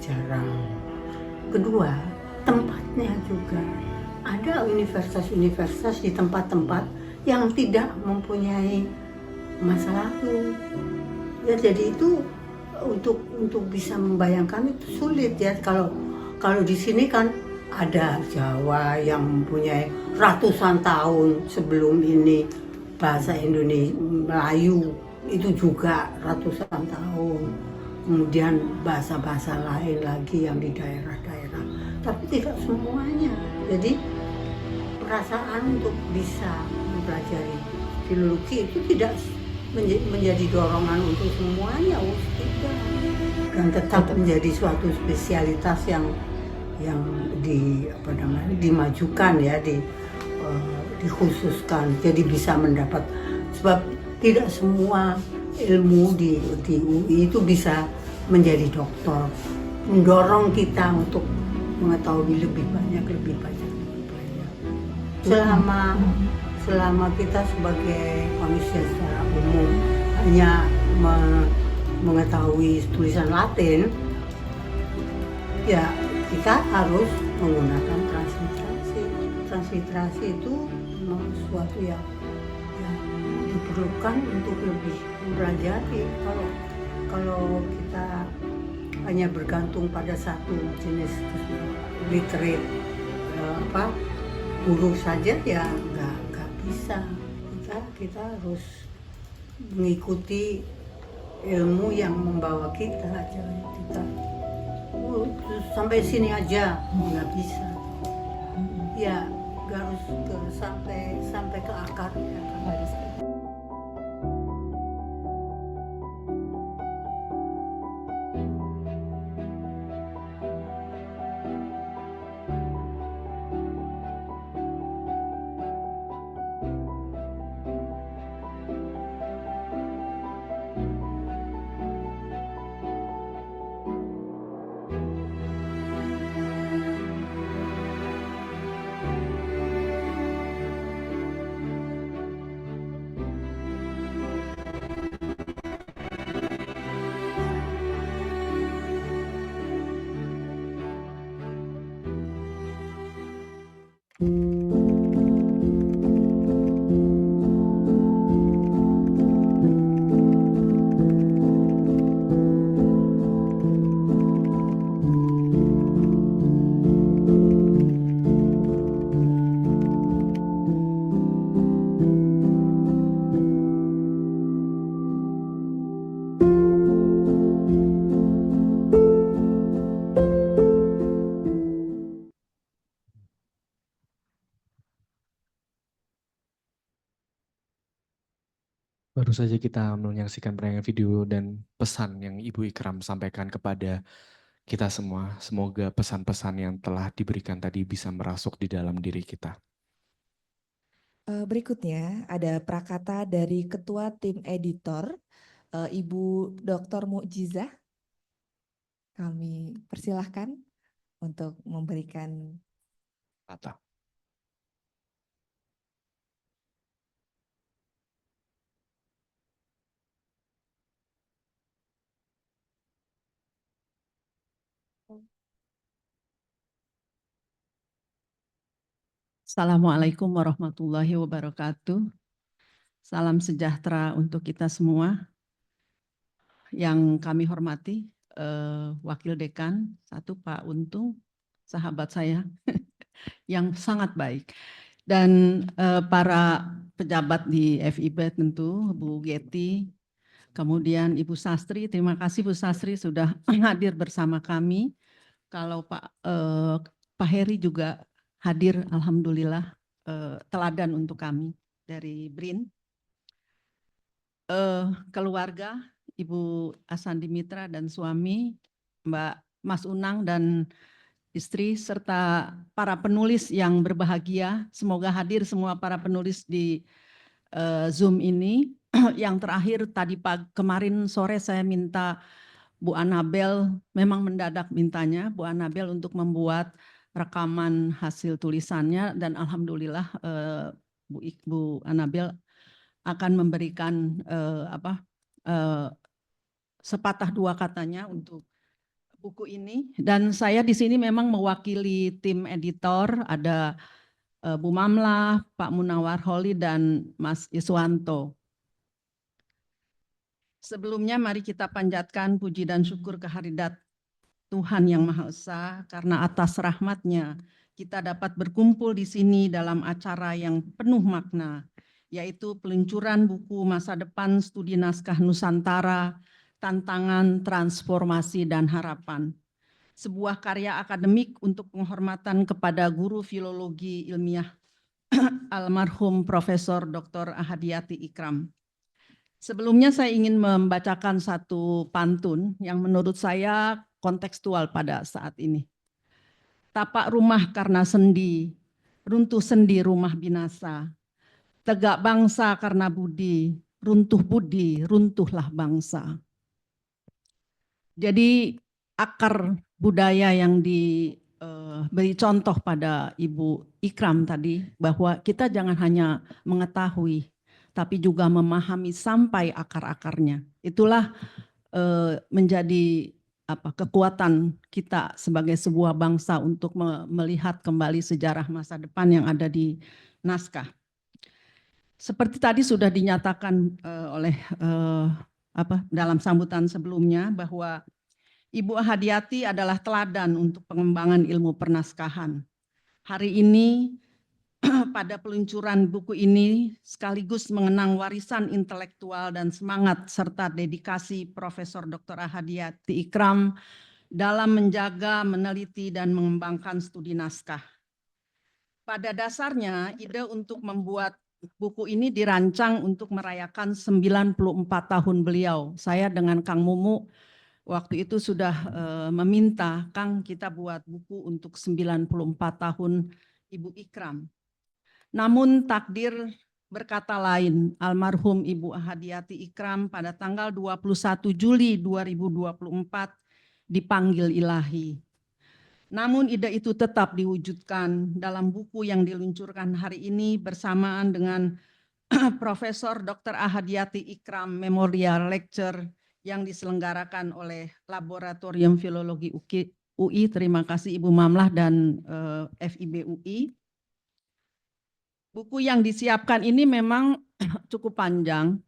Speaker 6: jarang. Kedua, tempatnya juga. Ada universitas-universitas di tempat-tempat yang tidak mempunyai masa lalu. Ya, jadi itu untuk bisa membayangkan itu sulit ya. Kalau di sini kan ada Jawa yang mempunyai ratusan tahun sebelum ini, bahasa Indonesia Melayu itu juga ratusan tahun, kemudian bahasa-bahasa lain lagi yang di daerah-daerah, tapi tidak semuanya. Jadi perasaan untuk bisa mempelajari filologi itu tidak menjadi dorongan untuk semuanya, tidak, dan tetap menjadi suatu spesialitas yang dimajukan ya, dikhususkan, jadi bisa mendapat, sebab tidak semua ilmu di UI itu bisa menjadi doktor, mendorong kita untuk mengetahui lebih banyak. Selama kita sebagai manusia secara umum hanya mengetahui tulisan Latin, ya kita harus menggunakan transliterasi. Transliterasi itu memang sesuatu yang diperlukan untuk lebih mempelajari. Kalau kita hanya bergantung pada satu jenis literate guru saja ya nggak bisa. Kita harus mengikuti ilmu yang membawa kita aja. Kita sampai sini aja nggak bisa. Ya harus sampai ke akarnya.
Speaker 1: Baru saja kita menyaksikan tayangan video dan pesan yang Ibu Ikram sampaikan kepada kita semua. Semoga pesan-pesan yang telah diberikan tadi bisa merasuk di dalam diri kita.
Speaker 2: Berikutnya ada prakata dari Ketua Tim Editor, Ibu Dr. Mukjizah. Kami persilahkan untuk memberikan
Speaker 1: Kata.
Speaker 7: Assalamualaikum warahmatullahi wabarakatuh. Salam sejahtera untuk kita semua. Yang kami hormati, Wakil Dekan, satu Pak Untung, sahabat saya yang sangat baik. Dan para pejabat di FIB tentu, Bu Getty, kemudian Ibu Sastri, terima kasih Bu Sastri sudah hadir bersama kami. Kalau Pak Heri juga hadir, alhamdulillah, teladan untuk kami dari BRIN. Keluarga, Ibu Asandi Mitra dan suami, Mbak Mas Unang dan istri, serta para penulis yang berbahagia. Semoga hadir semua para penulis di Zoom ini. Yang terakhir tadi kemarin sore saya minta Bu Anabel, memang mendadak mintanya Bu Anabel untuk membuat rekaman hasil tulisannya, dan alhamdulillah Bu Anabel akan memberikan sepatah dua katanya untuk buku ini. Dan saya di sini memang mewakili tim editor, ada Bu Mamlah, Pak Munawar Holi, dan Mas Iswanto. Sebelumnya mari kita panjatkan puji dan syukur kehadirat Tuhan Yang Maha Esa, karena atas rahmat-Nya kita dapat berkumpul di sini dalam acara yang penuh makna, yaitu peluncuran buku Masa Depan Studi Naskah Nusantara, Tantangan, Transformasi, dan Harapan. Sebuah karya akademik untuk penghormatan kepada guru filologi ilmiah almarhum Profesor Dr. Ahadiyati Ikram. Sebelumnya saya ingin membacakan satu pantun yang menurut saya kontekstual pada saat ini. Tapak rumah karena sendi, runtuh sendi rumah binasa. Tegak bangsa karena budi, runtuh budi, runtuhlah bangsa. Jadi akar budaya yang diberi contoh pada Ibu Ikram tadi, bahwa kita jangan hanya mengetahui, tapi juga memahami sampai akar-akarnya. Itulah menjadi kekuatan kita sebagai sebuah bangsa untuk melihat kembali sejarah masa depan yang ada di naskah. Seperti tadi sudah dinyatakan oleh dalam sambutan sebelumnya bahwa Ibu Ahadiati adalah teladan untuk pengembangan ilmu pernaskahan. Hari ini pada peluncuran buku ini sekaligus mengenang warisan intelektual dan semangat serta dedikasi Profesor Dr. Ahadiati Ikram dalam menjaga, meneliti, dan mengembangkan studi naskah. Pada dasarnya, ide untuk membuat buku ini dirancang untuk merayakan 94 tahun beliau. Saya dengan Kang Mumu waktu itu sudah meminta, Kang, kita buat buku untuk 94 tahun Ibu Ikram. Namun takdir berkata lain, almarhum Ibu Ahadiati Ikram pada tanggal 21 Juli 2024 dipanggil ilahi. Namun ide itu tetap diwujudkan dalam buku yang diluncurkan hari ini bersamaan dengan Profesor Dr. Ahadiati Ikram Memorial Lecture yang diselenggarakan oleh Laboratorium Filologi UI. Terima kasih Ibu Mamlah dan FIB UI. Buku yang disiapkan ini memang cukup panjang.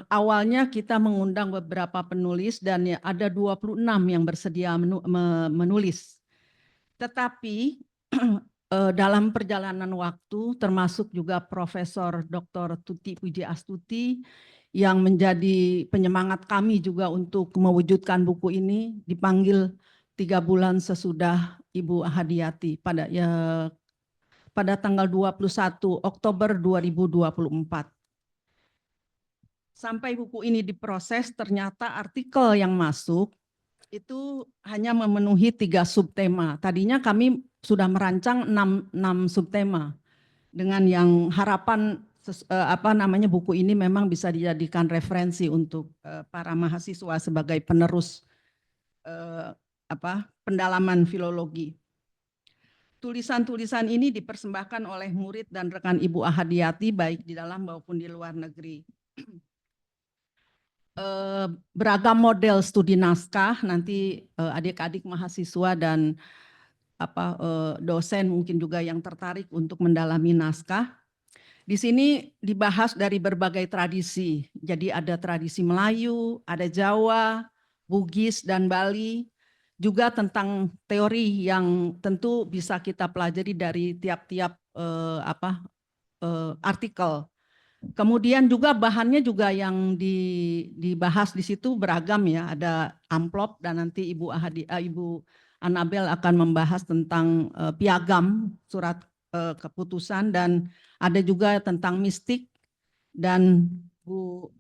Speaker 7: Awalnya kita mengundang beberapa penulis dan ada 26 yang bersedia menulis. Tetapi dalam perjalanan waktu termasuk juga Profesor Dr. Tuti Pujiastuti yang menjadi penyemangat kami juga untuk mewujudkan buku ini, dipanggil 3 bulan sesudah Ibu Ahadiati pada tanggal 21 Oktober 2024. Sampai buku ini diproses, ternyata artikel yang masuk itu hanya memenuhi 3 subtema. Tadinya kami sudah merancang 6 subtema dengan yang harapan buku ini memang bisa dijadikan referensi untuk para mahasiswa sebagai penerus pendalaman filologi. Tulisan-tulisan ini dipersembahkan oleh murid dan rekan Ibu Ahadiati baik di dalam maupun di luar negeri. Beragam model studi naskah, nanti adik-adik mahasiswa dan dosen mungkin juga yang tertarik untuk mendalami naskah. Di sini dibahas dari berbagai tradisi, jadi ada tradisi Melayu, ada Jawa, Bugis, dan Bali, juga tentang teori yang tentu bisa kita pelajari dari tiap-tiap artikel. Kemudian juga bahannya juga yang dibahas di situ beragam ya, ada amplop dan nanti Ibu Anabel akan membahas tentang piagam surat keputusan dan ada juga tentang mistik. Dan Bu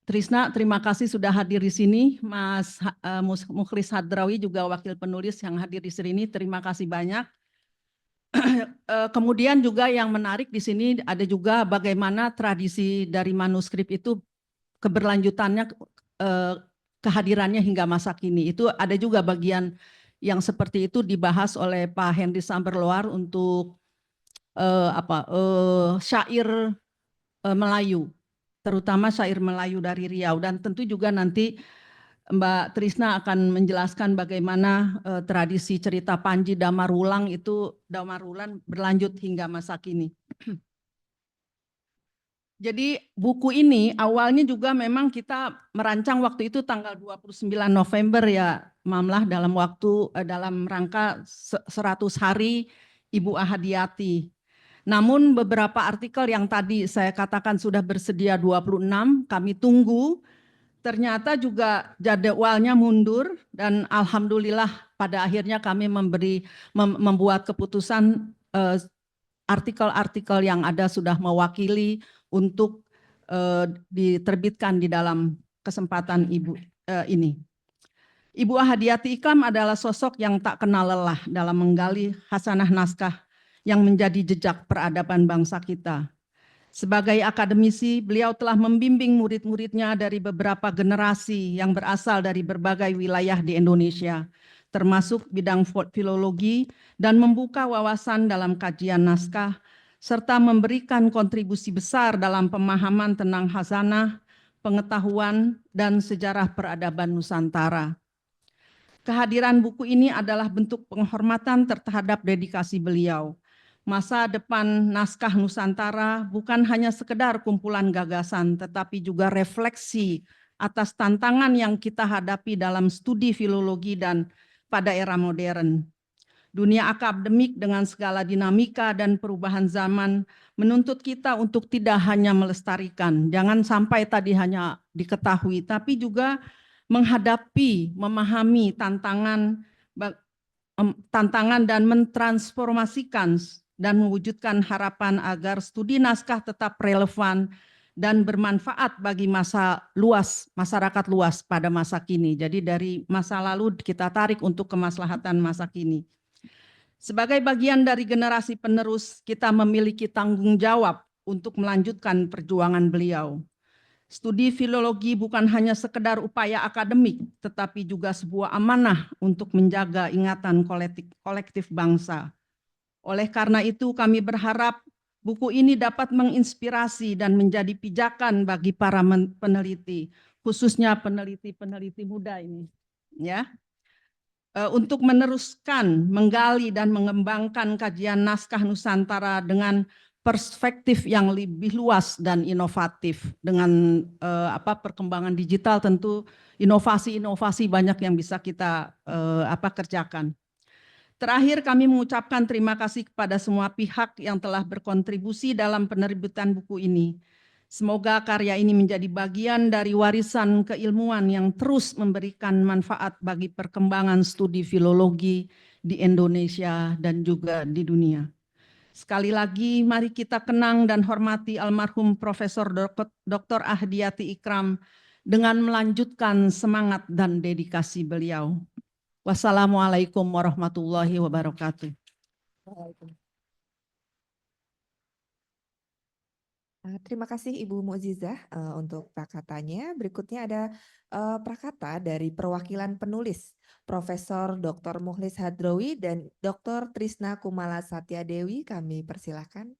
Speaker 7: Trisna, terima kasih sudah hadir di sini. Mas Mukhlis Hadrawi juga wakil penulis yang hadir di sini, terima kasih banyak. Kemudian juga yang menarik di sini ada juga bagaimana tradisi dari manuskrip itu keberlanjutannya, kehadirannya hingga masa kini. Itu ada juga bagian yang seperti itu dibahas oleh Pak Henry Samberloar untuk syair Melayu, terutama syair Melayu dari Riau, dan tentu juga nanti Mbak Trisna akan menjelaskan bagaimana tradisi cerita Panji Damarulang berlanjut hingga masa kini. Jadi buku ini awalnya juga memang kita merancang waktu itu tanggal 29 November ya Mamlah, dalam rangka 100 hari Ibu Ahadiati. Namun beberapa artikel yang tadi saya katakan sudah bersedia 26, kami tunggu. Ternyata juga jadwalnya mundur dan alhamdulillah pada akhirnya kami membuat keputusan artikel-artikel yang ada sudah mewakili untuk diterbitkan di dalam kesempatan ini. Ibu Ahadiati Ikram adalah sosok yang tak kenal lelah dalam menggali khasanah naskah yang menjadi jejak peradaban bangsa kita. Sebagai akademisi, beliau telah membimbing murid-muridnya dari beberapa generasi yang berasal dari berbagai wilayah di Indonesia, termasuk bidang filologi, dan membuka wawasan dalam kajian naskah, serta memberikan kontribusi besar dalam pemahaman tentang khasanah, pengetahuan, dan sejarah peradaban Nusantara. Kehadiran buku ini adalah bentuk penghormatan terhadap dedikasi beliau. masa depan naskah Nusantara bukan hanya sekedar kumpulan gagasan, tetapi juga refleksi atas tantangan yang kita hadapi dalam studi filologi dan pada era modern. Dunia akademik dengan segala dinamika dan perubahan zaman menuntut kita untuk tidak hanya melestarikan, jangan sampai tadi hanya diketahui, tapi juga menghadapi, memahami tantangan dan mentransformasikan dan mewujudkan harapan agar studi naskah tetap relevan dan bermanfaat bagi masyarakat luas pada masa kini. Jadi dari masa lalu kita tarik untuk kemaslahatan masa kini. Sebagai bagian dari generasi penerus, kita memiliki tanggung jawab untuk melanjutkan perjuangan beliau. Studi filologi bukan hanya sekedar upaya akademik, tetapi juga sebuah amanah untuk menjaga ingatan kolektif bangsa. Oleh karena itu, kami berharap buku ini dapat menginspirasi dan menjadi pijakan bagi para peneliti, khususnya peneliti-peneliti muda ini, ya, untuk meneruskan, menggali dan mengembangkan kajian naskah Nusantara dengan perspektif yang lebih luas dan inovatif. Dengan perkembangan digital tentu inovasi-inovasi banyak yang bisa kita kerjakan. Terakhir kami mengucapkan terima kasih kepada semua pihak yang telah berkontribusi dalam penerbitan buku ini. Semoga karya ini menjadi bagian dari warisan keilmuan yang terus memberikan manfaat bagi perkembangan studi filologi di Indonesia dan juga di dunia. Sekali lagi, mari kita kenang dan hormati almarhum Profesor Dr. Ahdiati Ikram dengan melanjutkan semangat dan dedikasi beliau. Wassalamualaikum warahmatullahi wabarakatuh.
Speaker 2: Terima kasih Ibu Mu'zizah untuk prakatanya. Berikutnya ada prakata dari perwakilan penulis Profesor Dr. Mukhlis Hadrowi dan Dr. Trisna Kumala Satya Dewi. Kami persilahkan.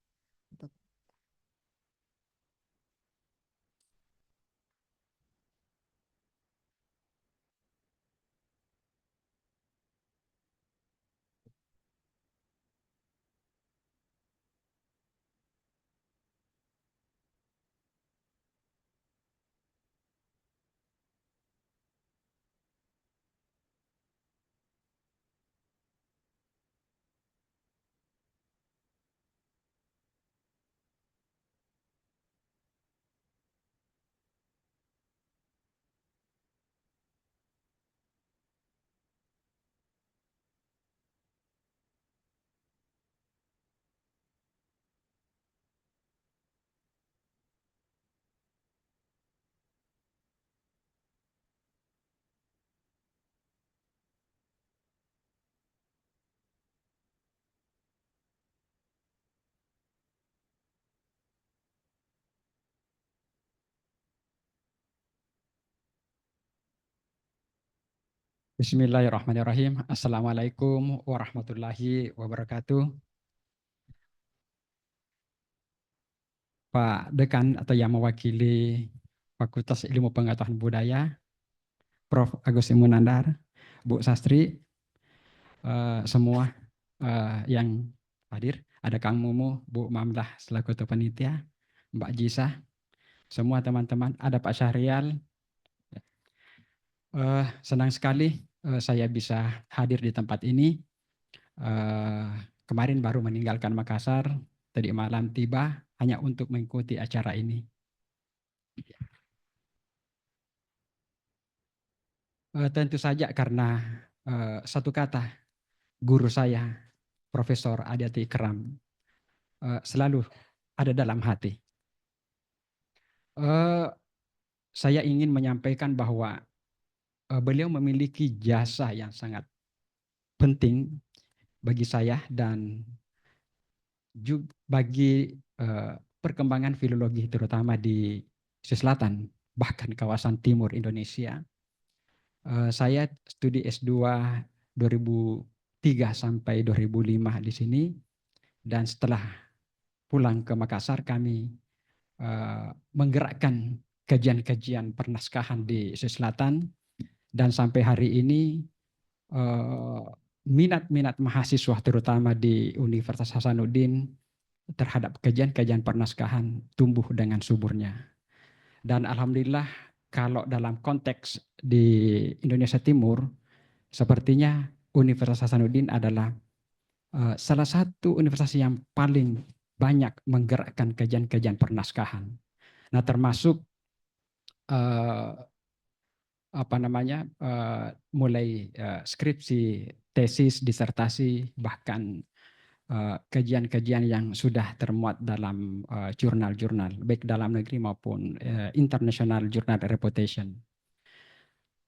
Speaker 8: Bismillahirrahmanirrahim. Assalamualaikum warahmatullahi wabarakatuh. Pak Dekan atau yang mewakili Fakultas Ilmu Pengetahuan Budaya, Prof. Agus Munandar, Bu Sastri, semua yang hadir, ada Kang Mumu, Bu Mamdah selaku Ketua Panitia, Mbak Jisa, semua teman-teman, ada Pak Syahrial. Senang sekali saya bisa hadir di tempat ini. Kemarin baru meninggalkan Makassar, tadi malam tiba hanya untuk mengikuti acara ini. Tentu saja karena satu kata, guru saya, Profesor Ahdiati Ikram, selalu ada dalam hati. Saya ingin menyampaikan bahwa beliau memiliki jasa yang sangat penting bagi saya dan juga bagi perkembangan filologi terutama di Selatan, bahkan kawasan timur Indonesia. Saya studi S2 2003 sampai 2005 di sini, dan setelah pulang ke Makassar kami menggerakkan kajian-kajian pernaskahan di Selatan, dan sampai hari ini minat-minat mahasiswa terutama di Universitas Hasanuddin terhadap kajian-kajian pernaskahan tumbuh dengan suburnya. Dan alhamdulillah kalau dalam konteks di Indonesia Timur, sepertinya Universitas Hasanuddin adalah salah satu universitas yang paling banyak menggerakkan kajian-kajian pernaskahan. Nah, termasuk mulai skripsi, tesis, disertasi, bahkan kajian-kajian yang sudah termuat dalam jurnal-jurnal, baik dalam negeri maupun international journal reputation.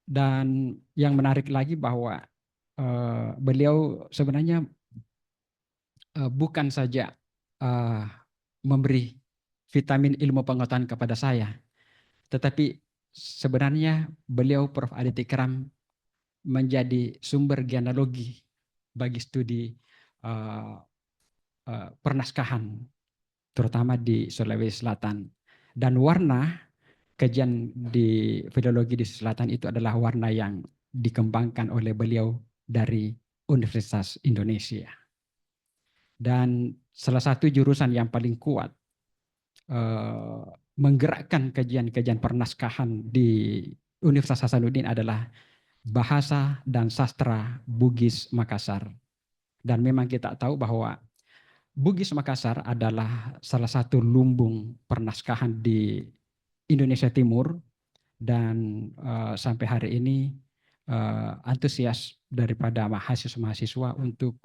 Speaker 8: Dan yang menarik lagi bahwa beliau sebenarnya bukan saja memberi vitamin ilmu pengetahuan kepada saya, tetapi sebenarnya beliau Prof. Aditya Ikram menjadi sumber genealogi bagi studi pernaskahan, terutama di Sulawesi Selatan. Dan warna kajian di filologi di Selatan itu adalah warna yang dikembangkan oleh beliau dari Universitas Indonesia. Dan salah satu jurusan yang paling kuat menggerakkan kajian-kajian pernaskahan di Universitas Hasanuddin adalah Bahasa dan Sastra Bugis Makassar. Dan memang kita tahu bahwa Bugis Makassar adalah salah satu lumbung pernaskahan di Indonesia Timur, dan sampai hari ini antusias daripada mahasiswa-mahasiswa untuk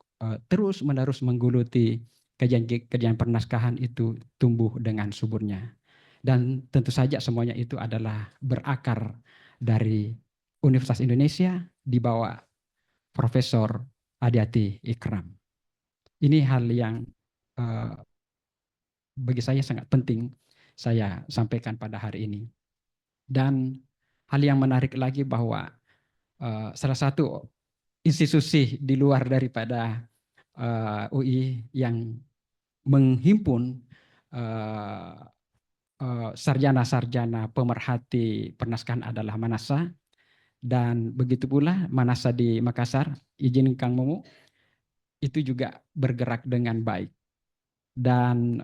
Speaker 8: terus-menerus menggeluti kajian pernaskahan itu tumbuh dengan suburnya. Dan tentu saja semuanya itu adalah berakar dari Universitas Indonesia di bawah Profesor Aditya Ikram. Ini hal yang bagi saya sangat penting saya sampaikan pada hari ini. Dan hal yang menarik lagi bahwa salah satu institusi di luar daripada UI yang menghimpun sarjana-sarjana pemerhati pernaskahan adalah Manasa, dan begitu pula Manasa di Makassar, izin Kang Momo, itu juga bergerak dengan baik. Dan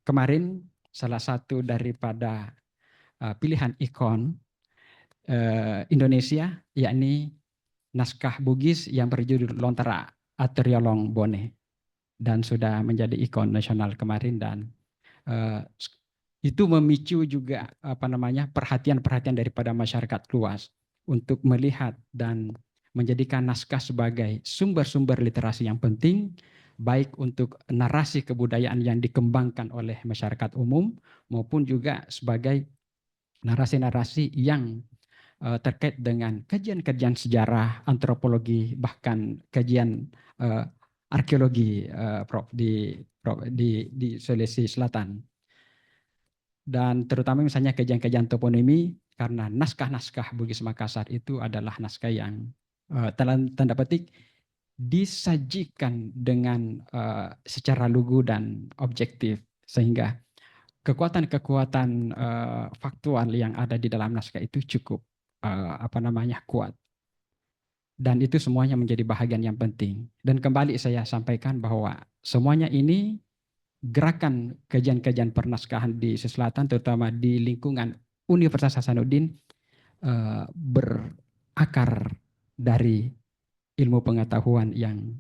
Speaker 8: kemarin salah satu daripada pilihan ikon Indonesia, yakni naskah Bugis yang berjudul Lontara Ateriolong Bone, dan sudah menjadi ikon nasional kemarin. Dan itu memicu juga perhatian-perhatian daripada masyarakat luas untuk melihat dan menjadikan naskah sebagai sumber-sumber literasi yang penting, baik untuk narasi kebudayaan yang dikembangkan oleh masyarakat umum maupun juga sebagai narasi-narasi yang terkait dengan kajian-kajian sejarah, antropologi, bahkan kajian arkeologi di Sulawesi Selatan. Dan terutama misalnya kajian-kajian toponimi, karena naskah-naskah Bugis Makassar itu adalah naskah yang tanda petik disajikan dengan secara lugu dan objektif, sehingga kekuatan-kekuatan faktual yang ada di dalam naskah itu cukup kuat. Dan itu semuanya menjadi bahagian yang penting. Dan kembali saya sampaikan bahwa semuanya ini gerakan kajian-kajian pernaskahan di Selatan, terutama di lingkungan Universitas Hasanuddin, berakar dari ilmu pengetahuan yang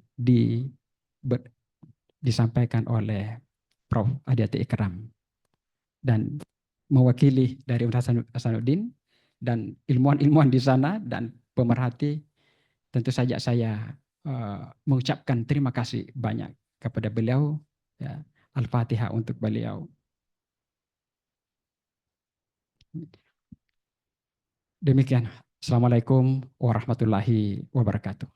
Speaker 8: disampaikan oleh Prof. Aditya Ikram. Dan mewakili dari Universitas Hasanuddin dan ilmuwan-ilmuwan di sana dan pemerhati, tentu saja saya mengucapkan terima kasih banyak kepada beliau. Ya, Al-Fatihah untuk beliau. Demikian. Assalamualaikum warahmatullahi wabarakatuh.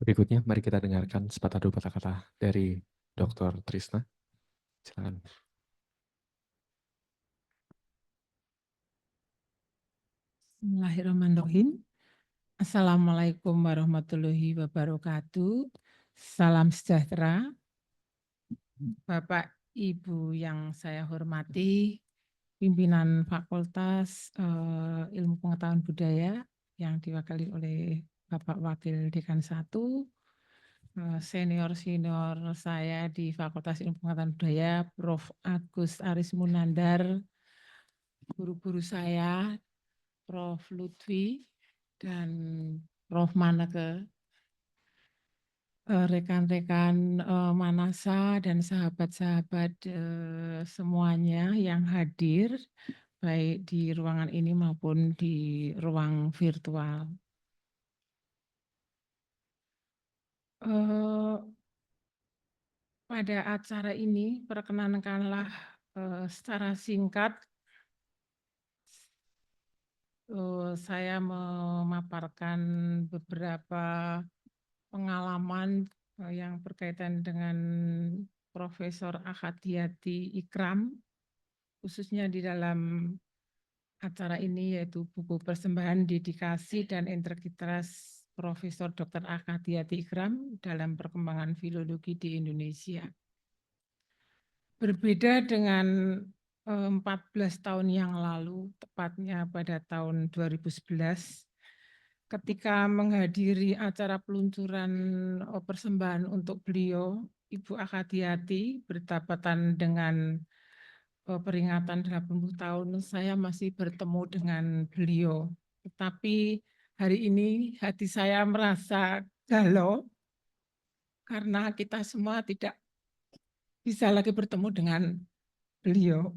Speaker 1: Berikutnya, mari kita dengarkan sepatah dua patah kata dari Dr. Trisna. Silakan.
Speaker 9: Bismillahirrahmanirrahim. Assalamualaikum warahmatullahi wabarakatuh. Salam sejahtera. Bapak Ibu yang saya hormati, pimpinan Fakultas Ilmu Pengetahuan Budaya yang diwakili oleh Bapak Wakil Dekan 1, senior-senior saya di Fakultas Ilmu Pengetahuan Budaya, Prof. Agus Aris Munandar, guru-guru saya, Prof. Lutfi, dan Prof. Maneke, rekan-rekan Manasa dan sahabat-sahabat semuanya yang hadir, baik di ruangan ini maupun di ruang virtual. Pada acara ini, perkenankanlah secara singkat saya memaparkan beberapa pengalaman yang berkaitan dengan Profesor Akhadiyati Ikram, khususnya di dalam acara ini, yaitu buku persembahan dedikasi dan integritas Profesor Dr. Akhadiyati Ikram dalam perkembangan filologi di Indonesia. Berbeda dengan 14 tahun yang lalu, tepatnya pada tahun 2011, ketika menghadiri acara peluncuran persembahan untuk beliau, Ibu Akhadiyati, bertepatan dengan peringatan 80 tahun, saya masih bertemu dengan beliau. Tetapi hari ini hati saya merasa galau karena kita semua tidak bisa lagi bertemu dengan beliau.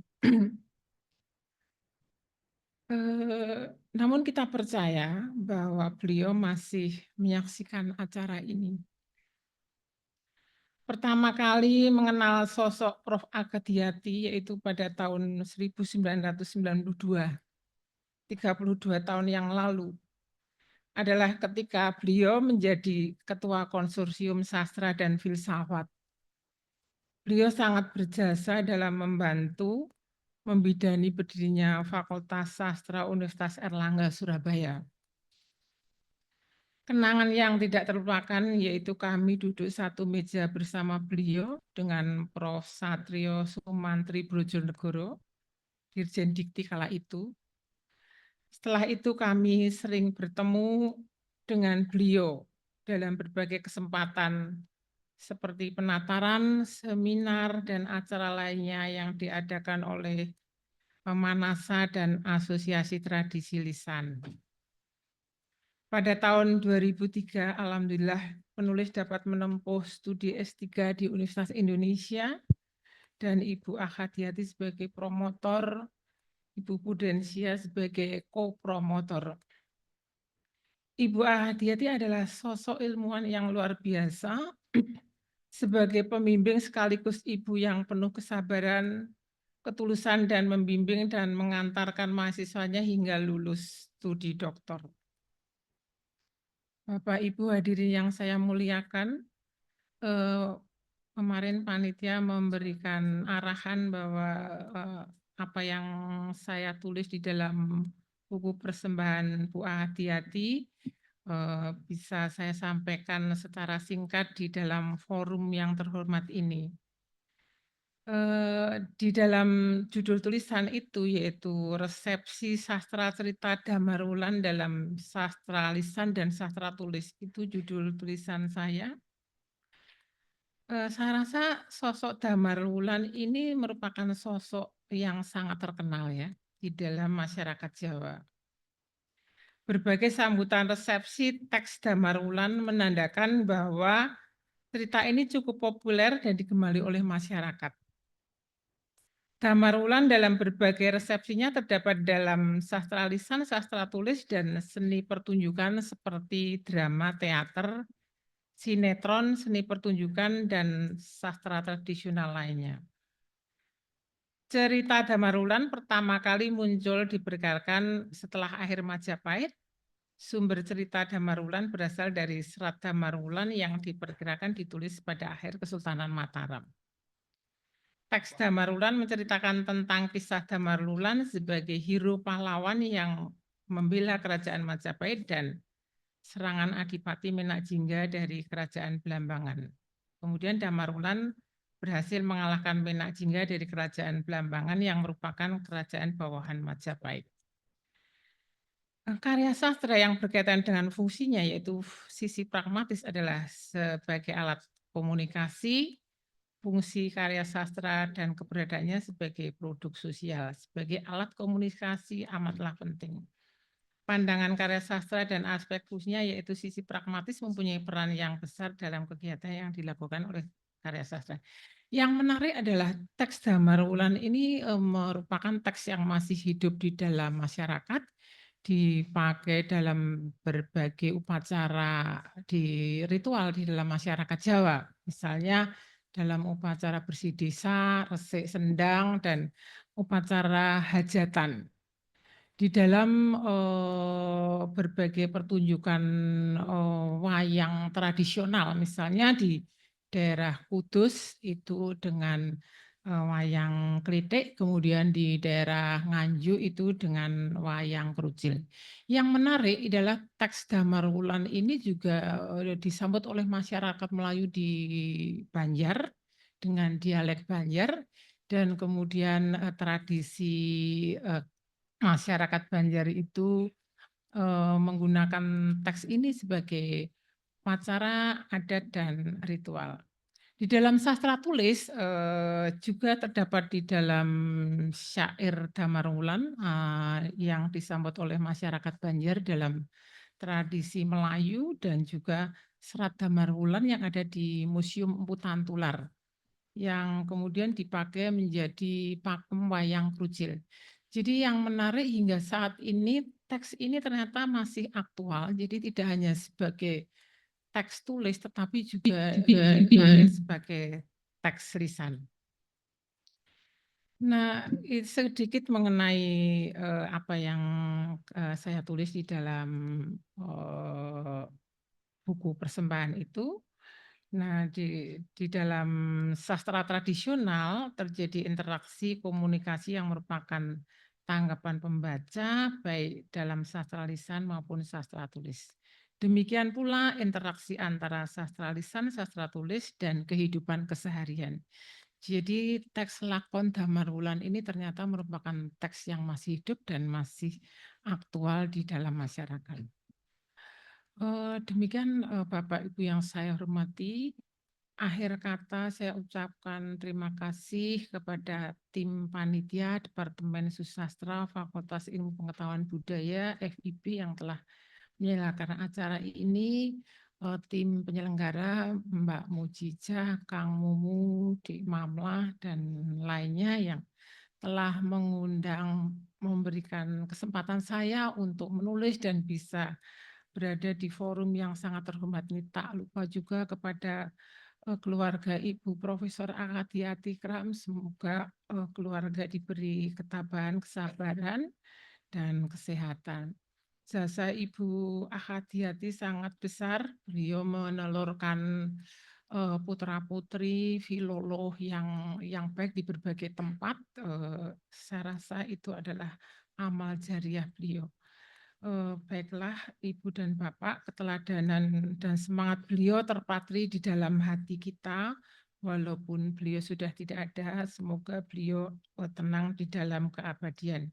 Speaker 9: Namun kita percaya bahwa beliau masih menyaksikan acara ini. Pertama kali mengenal sosok Prof. Akhadiyati yaitu pada tahun 1992, 32 tahun yang lalu, adalah ketika beliau menjadi Ketua Konsorsium Sastra dan Filsafat. Beliau sangat berjasa dalam membantu membidani berdirinya Fakultas Sastra Universitas Airlangga Surabaya. Kenangan yang tidak terlupakan yaitu kami duduk satu meja bersama beliau dengan Prof. Satrio Sumantri Brojonegoro, Dirjen Dikti kala itu. Setelah itu kami sering bertemu dengan beliau dalam berbagai kesempatan seperti penataran, seminar, dan acara lainnya yang diadakan oleh Manasa dan Asosiasi Tradisi Lisan. Pada tahun 2003, alhamdulillah penulis dapat menempuh studi S3 di Universitas Indonesia dan Ibu Akhadiyati sebagai promotor, Ibu Pudensia sebagai co-promotor. Ibu Akhadiyati adalah sosok ilmuwan yang luar biasa, sebagai pembimbing sekaligus ibu yang penuh kesabaran, ketulusan dan membimbing dan mengantarkan mahasiswanya hingga lulus studi doktor. Bapak Ibu hadirin yang saya muliakan, kemarin panitia memberikan arahan bahwa apa yang saya tulis di dalam buku persembahan Bu Akhadiyati bisa saya sampaikan secara singkat di dalam forum yang terhormat ini. Di dalam judul tulisan itu yaitu Resepsi Sastra Cerita Damarwulan dalam Sastra Lisan dan Sastra Tulis, itu judul tulisan saya. Saya rasa sosok Damarwulan ini merupakan sosok yang sangat terkenal ya di dalam masyarakat Jawa. Berbagai sambutan resepsi teks Damarwulan menandakan bahwa cerita ini cukup populer dan digemari oleh masyarakat. Damarwulan dalam berbagai resepsinya terdapat dalam sastra lisan, sastra tulis, dan seni pertunjukan seperti drama, teater, sinetron, seni pertunjukan, dan sastra tradisional lainnya. Cerita Damarwulan pertama kali muncul diberitakan setelah akhir Majapahit. Sumber cerita Damarwulan berasal dari Serat Damarwulan yang diperkirakan ditulis pada akhir Kesultanan Mataram. Teks Damarwulan menceritakan tentang kisah Damarwulan sebagai hero pahlawan yang membela kerajaan Majapahit dan serangan Adipati Menak Jingga dari kerajaan Belambangan. Kemudian Damarwulan berhasil mengalahkan Menak Jingga dari Kerajaan Belambangan yang merupakan kerajaan bawahan Majapahit. Karya sastra yang berkaitan dengan fungsinya yaitu sisi pragmatis adalah sebagai alat komunikasi, fungsi karya sastra dan keberadaannya sebagai produk sosial, sebagai alat komunikasi amatlah penting. Pandangan karya sastra dan aspek fungsinya yaitu sisi pragmatis mempunyai peran yang besar dalam kegiatan yang dilakukan oleh karya sastra. Yang menarik adalah teks Damar Wulan ini merupakan teks yang masih hidup di dalam masyarakat, dipakai dalam berbagai upacara di ritual di dalam masyarakat Jawa. Misalnya dalam upacara bersih desa, resik sendang, dan upacara hajatan. Di dalam berbagai pertunjukan wayang tradisional, misalnya di daerah Kudus itu dengan wayang klitik, kemudian di daerah Nganjuk itu dengan wayang kerucil. Yang menarik adalah teks Damar Wulan ini juga disambut oleh masyarakat Melayu di Banjar dengan dialek Banjar, dan kemudian tradisi masyarakat Banjar itu menggunakan teks ini sebagai upacara adat dan ritual. Di dalam sastra tulis juga terdapat di dalam syair Damar Wulan yang disambut oleh masyarakat Banjar dalam tradisi Melayu dan juga serat Damar Wulan yang ada di Museum Empu Tantular yang kemudian dipakai menjadi pakem wayang kerucil. Jadi yang menarik hingga saat ini teks ini ternyata masih aktual, jadi tidak hanya sebagai teks tulis tetapi juga dipakai sebagai teks lisan. Nah, sedikit mengenai apa yang saya tulis di dalam buku persembahan itu. Nah, di dalam sastra tradisional terjadi interaksi komunikasi yang merupakan tanggapan pembaca baik dalam sastra lisan maupun sastra tulis. Demikian pula interaksi antara sastra lisan, sastra tulis, dan kehidupan keseharian. Jadi teks lakon Damar Wulan ini ternyata merupakan teks yang masih hidup dan masih aktual di dalam masyarakat. Demikian Bapak Ibu yang saya hormati. Akhir kata saya ucapkan terima kasih kepada tim panitia Departemen Susastra Fakultas Ilmu Pengetahuan Budaya FIB yang telah menyelenggarakan acara ini, tim penyelenggara Mbak Mujijah, Kang Mumu, Dik Mamlah, dan lainnya yang telah mengundang, memberikan kesempatan saya untuk menulis dan bisa berada di forum yang sangat terhormat ini. Tak lupa juga kepada keluarga Ibu Profesor Akadiati Kram, semoga keluarga diberi ketabahan, kesabaran, dan kesehatan. Jasa Ibu Akadiati sangat besar, beliau menelurkan putra-putri filolog yang baik di berbagai tempat. Saya rasa itu adalah amal jariah beliau. Baiklah Ibu dan Bapak, keteladanan dan semangat beliau terpatri di dalam hati kita, walaupun beliau sudah tidak ada, semoga beliau tenang di dalam keabadian.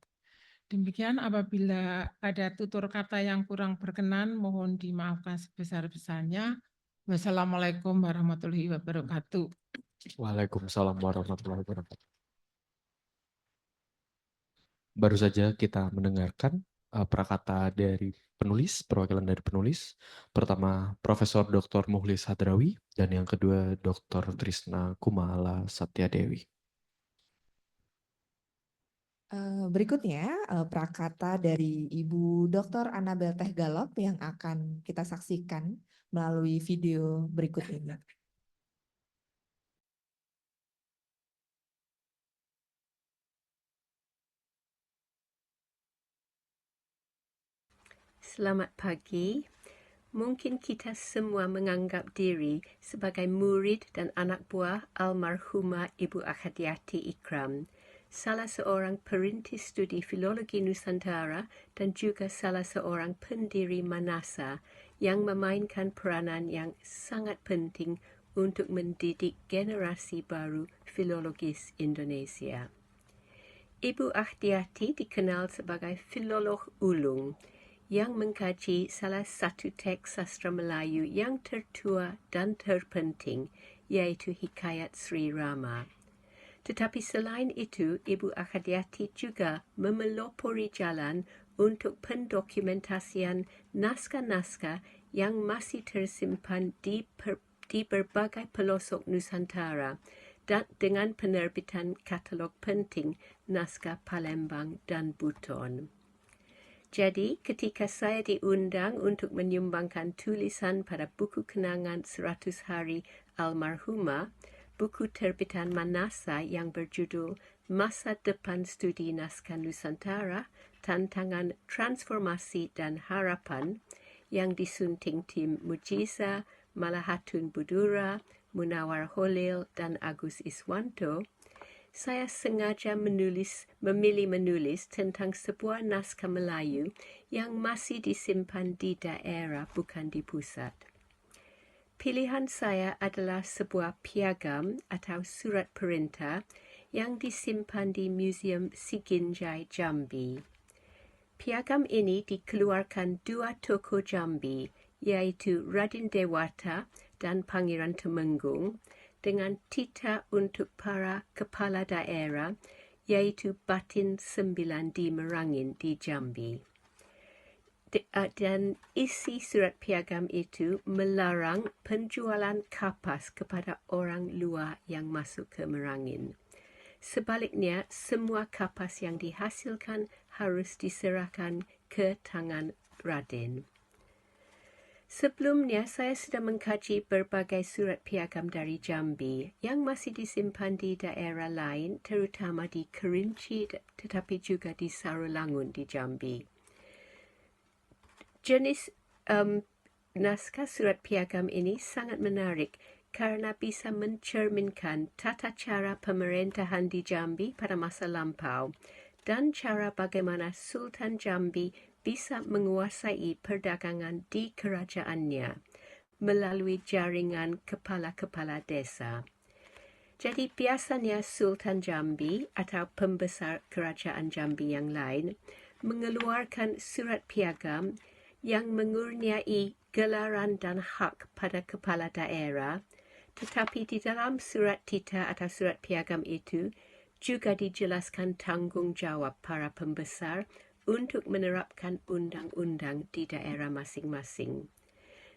Speaker 9: Demikian, apabila ada tutur kata yang kurang berkenan, mohon dimaafkan sebesar-besarnya. Wassalamualaikum warahmatullahi wabarakatuh.
Speaker 1: Waalaikumsalam warahmatullahi wabarakatuh. Baru saja kita mendengarkan prakata dari penulis, perwakilan dari penulis. Pertama, Profesor Dr. Mukhlis Hadrawi, dan yang kedua, Dr. Trisna Kumala Satyadewi.
Speaker 2: Berikutnya prakata dari Ibu Dr. Anabel Teh Galop yang akan kita saksikan melalui video berikut ini.
Speaker 10: Selamat pagi. Mungkin kita semua menganggap diri sebagai murid dan anak buah almarhumah Ibu Akadiati Ikram, salah seorang perintis studi filologi Nusantara dan juga salah seorang pendiri Manasa yang memainkan peranan yang sangat penting untuk mendidik generasi baru filologis Indonesia. Ibu Akhdiati dikenal sebagai filolog ulung yang mengkaji salah satu teks sastra Melayu yang tertua dan terpenting, yaitu Hikayat Sri Rama. Tetapi selain itu, Ibu Akhdiati juga memelopori jalan untuk pendokumentasian naskah-naskah yang masih tersimpan di berbagai pelosok Nusantara dan dengan penerbitan katalog penting naskah Palembang dan Buton. Jadi, ketika saya diundang untuk menyumbangkan tulisan pada buku kenangan 100 hari almarhumah, buku terbitan Manasa yang berjudul Masa Depan Studi Naskah Nusantara, Tantangan Transformasi dan Harapan, yang disunting tim Mujiza, Malahatun Budura, Munawar Holil, dan Agus Iswanto, saya sengaja memilih menulis tentang sebuah naskah Melayu yang masih disimpan di daerah, bukan di pusat. Pilihan saya adalah sebuah piagam atau surat perintah yang disimpan di Museum Siginjai Jambi. Piagam ini dikeluarkan dua tokoh Jambi, yaitu Raden Dewata dan Pangeran Temenggung, dengan titah untuk para kepala daerah, yaitu Batin 9 di Merangin di Jambi. Dan isi surat piagam itu melarang penjualan kapas kepada orang luar yang masuk ke Merangin. Sebaliknya, semua kapas yang dihasilkan harus diserahkan ke tangan Raden. Sebelumnya, saya sudah mengkaji berbagai surat piagam dari Jambi yang masih disimpan di daerah lain, terutama di Kerinci tetapi juga di Sarolangun di Jambi. Jenis naskah surat piagam ini sangat menarik karena bisa mencerminkan tata cara pemerintahan di Jambi pada masa lampau dan cara bagaimana Sultan Jambi bisa menguasai perdagangan di kerajaannya melalui jaringan kepala-kepala desa. Jadi biasanya Sultan Jambi atau pembesar kerajaan Jambi yang lain mengeluarkan surat piagam yang mengurniai gelaran dan hak pada kepala daerah, tetapi di dalam surat titah atau surat piagam itu juga dijelaskan tanggung jawab para pembesar untuk menerapkan undang-undang di daerah masing-masing.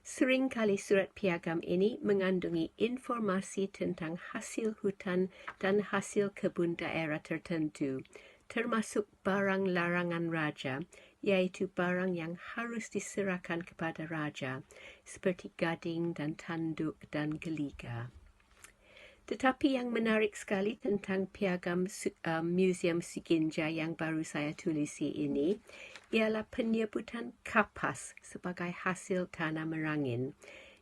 Speaker 10: Seringkali surat piagam ini mengandungi informasi tentang hasil hutan dan hasil kebun daerah tertentu, termasuk barang larangan raja, yaitu barang yang harus diserahkan kepada raja, seperti gading dan tanduk dan geliga. Tetapi yang menarik sekali tentang piagam Museum Siginjai yang baru saya tulisi ini ialah penyebutan kapas sebagai hasil tanah Merangin.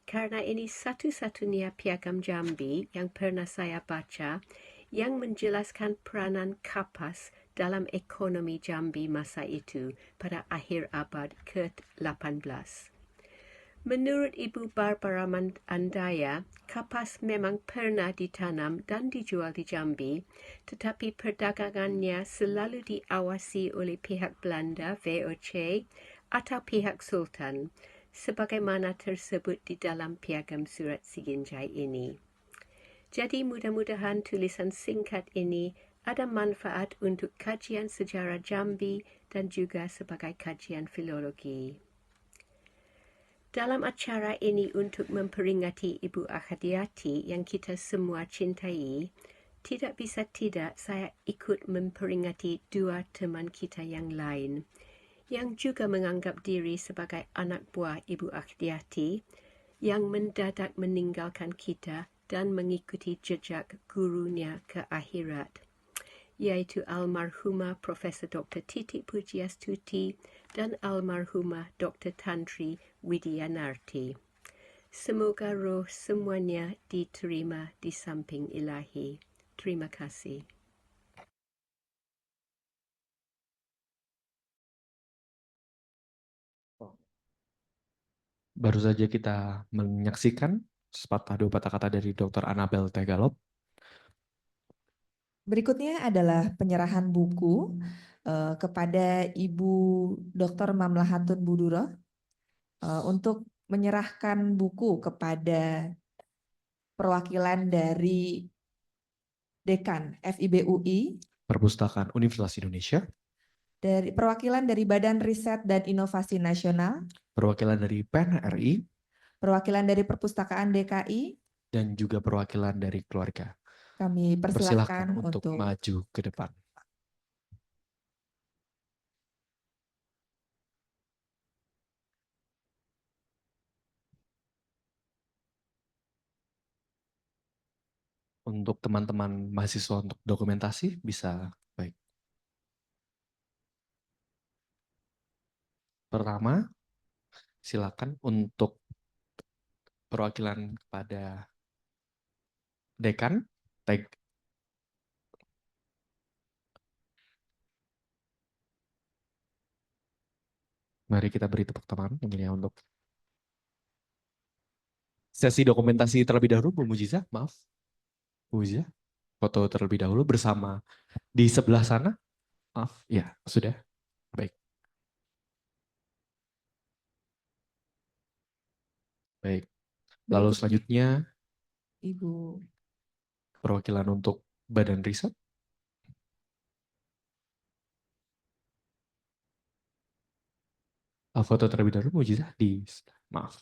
Speaker 10: Karena ini satu-satunya piagam Jambi yang pernah saya baca yang menjelaskan peranan kapas dalam ekonomi Jambi masa itu pada akhir abad ke-18. Menurut Ibu Barbara Andaya, kapas memang pernah ditanam dan dijual di Jambi, tetapi perdagangannya selalu diawasi oleh pihak Belanda VOC atau pihak Sultan, sebagaimana tersebut di dalam piagam surat Siginjai ini. Jadi mudah-mudahan tulisan singkat ini ada manfaat untuk kajian sejarah Jambi dan juga sebagai kajian filologi. Dalam acara ini untuk memperingati Ibu Akhdiati yang kita semua cintai, tidak bisa tidak saya ikut memperingati dua teman kita yang lain, yang juga menganggap diri sebagai anak buah Ibu Akhdiati, yang mendadak meninggalkan kita dan mengikuti jejak gurunya ke akhirat, yaitu almarhumah Profesor Dr. Titik Pujiastuti dan almarhumah Dr. Tantri Widianarti. Semoga roh semuanya diterima di samping Ilahi. Terima kasih.
Speaker 1: Baru saja kita menyaksikan sepatah dua patah kata dari Dr. Annabel Tegalop.
Speaker 2: Berikutnya adalah penyerahan buku kepada Ibu Dr. Mamlahatun Buduro untuk menyerahkan buku kepada perwakilan dari Dekan FIB UI,
Speaker 1: Perpustakaan Universitas Indonesia,
Speaker 2: dari perwakilan dari Badan Riset dan Inovasi Nasional,
Speaker 1: perwakilan dari PEN RI,
Speaker 2: perwakilan dari Perpustakaan DKI.
Speaker 1: dan juga perwakilan dari keluarga.
Speaker 2: Kami
Speaker 1: Persilahkan
Speaker 2: persilahkan
Speaker 1: untuk maju ke depan. Untuk teman-teman mahasiswa untuk dokumentasi bisa baik. Pertama, silakan untuk perwakilan kepada dekan. Mari kita beri tepuk tangan yang mulia untuk sesi dokumentasi terlebih dahulu, Bu Mujiza, maaf. Bu Mujiza, foto terlebih dahulu bersama di sebelah sana. Maaf, ya sudah. Baik. Baik. Lalu
Speaker 2: Berikutnya,
Speaker 1: selanjutnya
Speaker 2: Ibu
Speaker 1: perwakilan untuk Badan Riset. Foto terlebih dahulu, Mujiza, di maaf.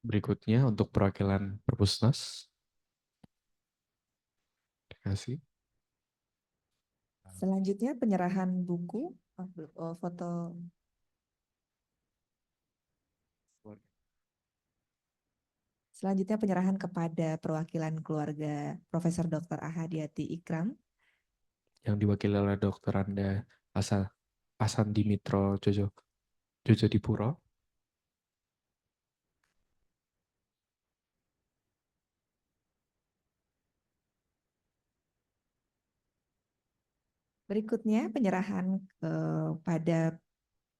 Speaker 1: Berikutnya untuk perwakilan Perpusnas. Terima kasih.
Speaker 2: Selanjutnya penyerahan buku, foto. Selanjutnya penyerahan kepada perwakilan keluarga Profesor Dr. Ahadiati Ikram.
Speaker 1: Yang diwakili oleh Dr. Anda Hasan Dimitro Jojo Dipuro.
Speaker 2: Berikutnya penyerahan pada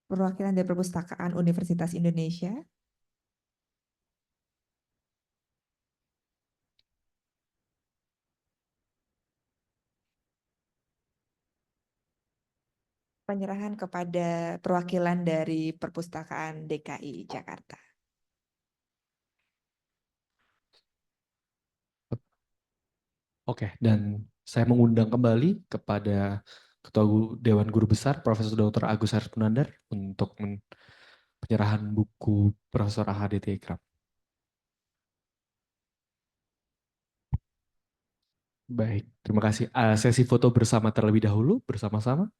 Speaker 2: perwakilan dari Perpustakaan Universitas Indonesia. Penyerahan kepada perwakilan dari Perpustakaan DKI Jakarta.
Speaker 1: Oke, dan saya mengundang kembali kepada Ketua Dewan Guru Besar Profesor Dr. Agus Harismunandar untuk penyerahan buku Profesor Ahadiati Ikram. Baik, terima kasih. Sesi foto bersama terlebih dahulu, bersama-sama.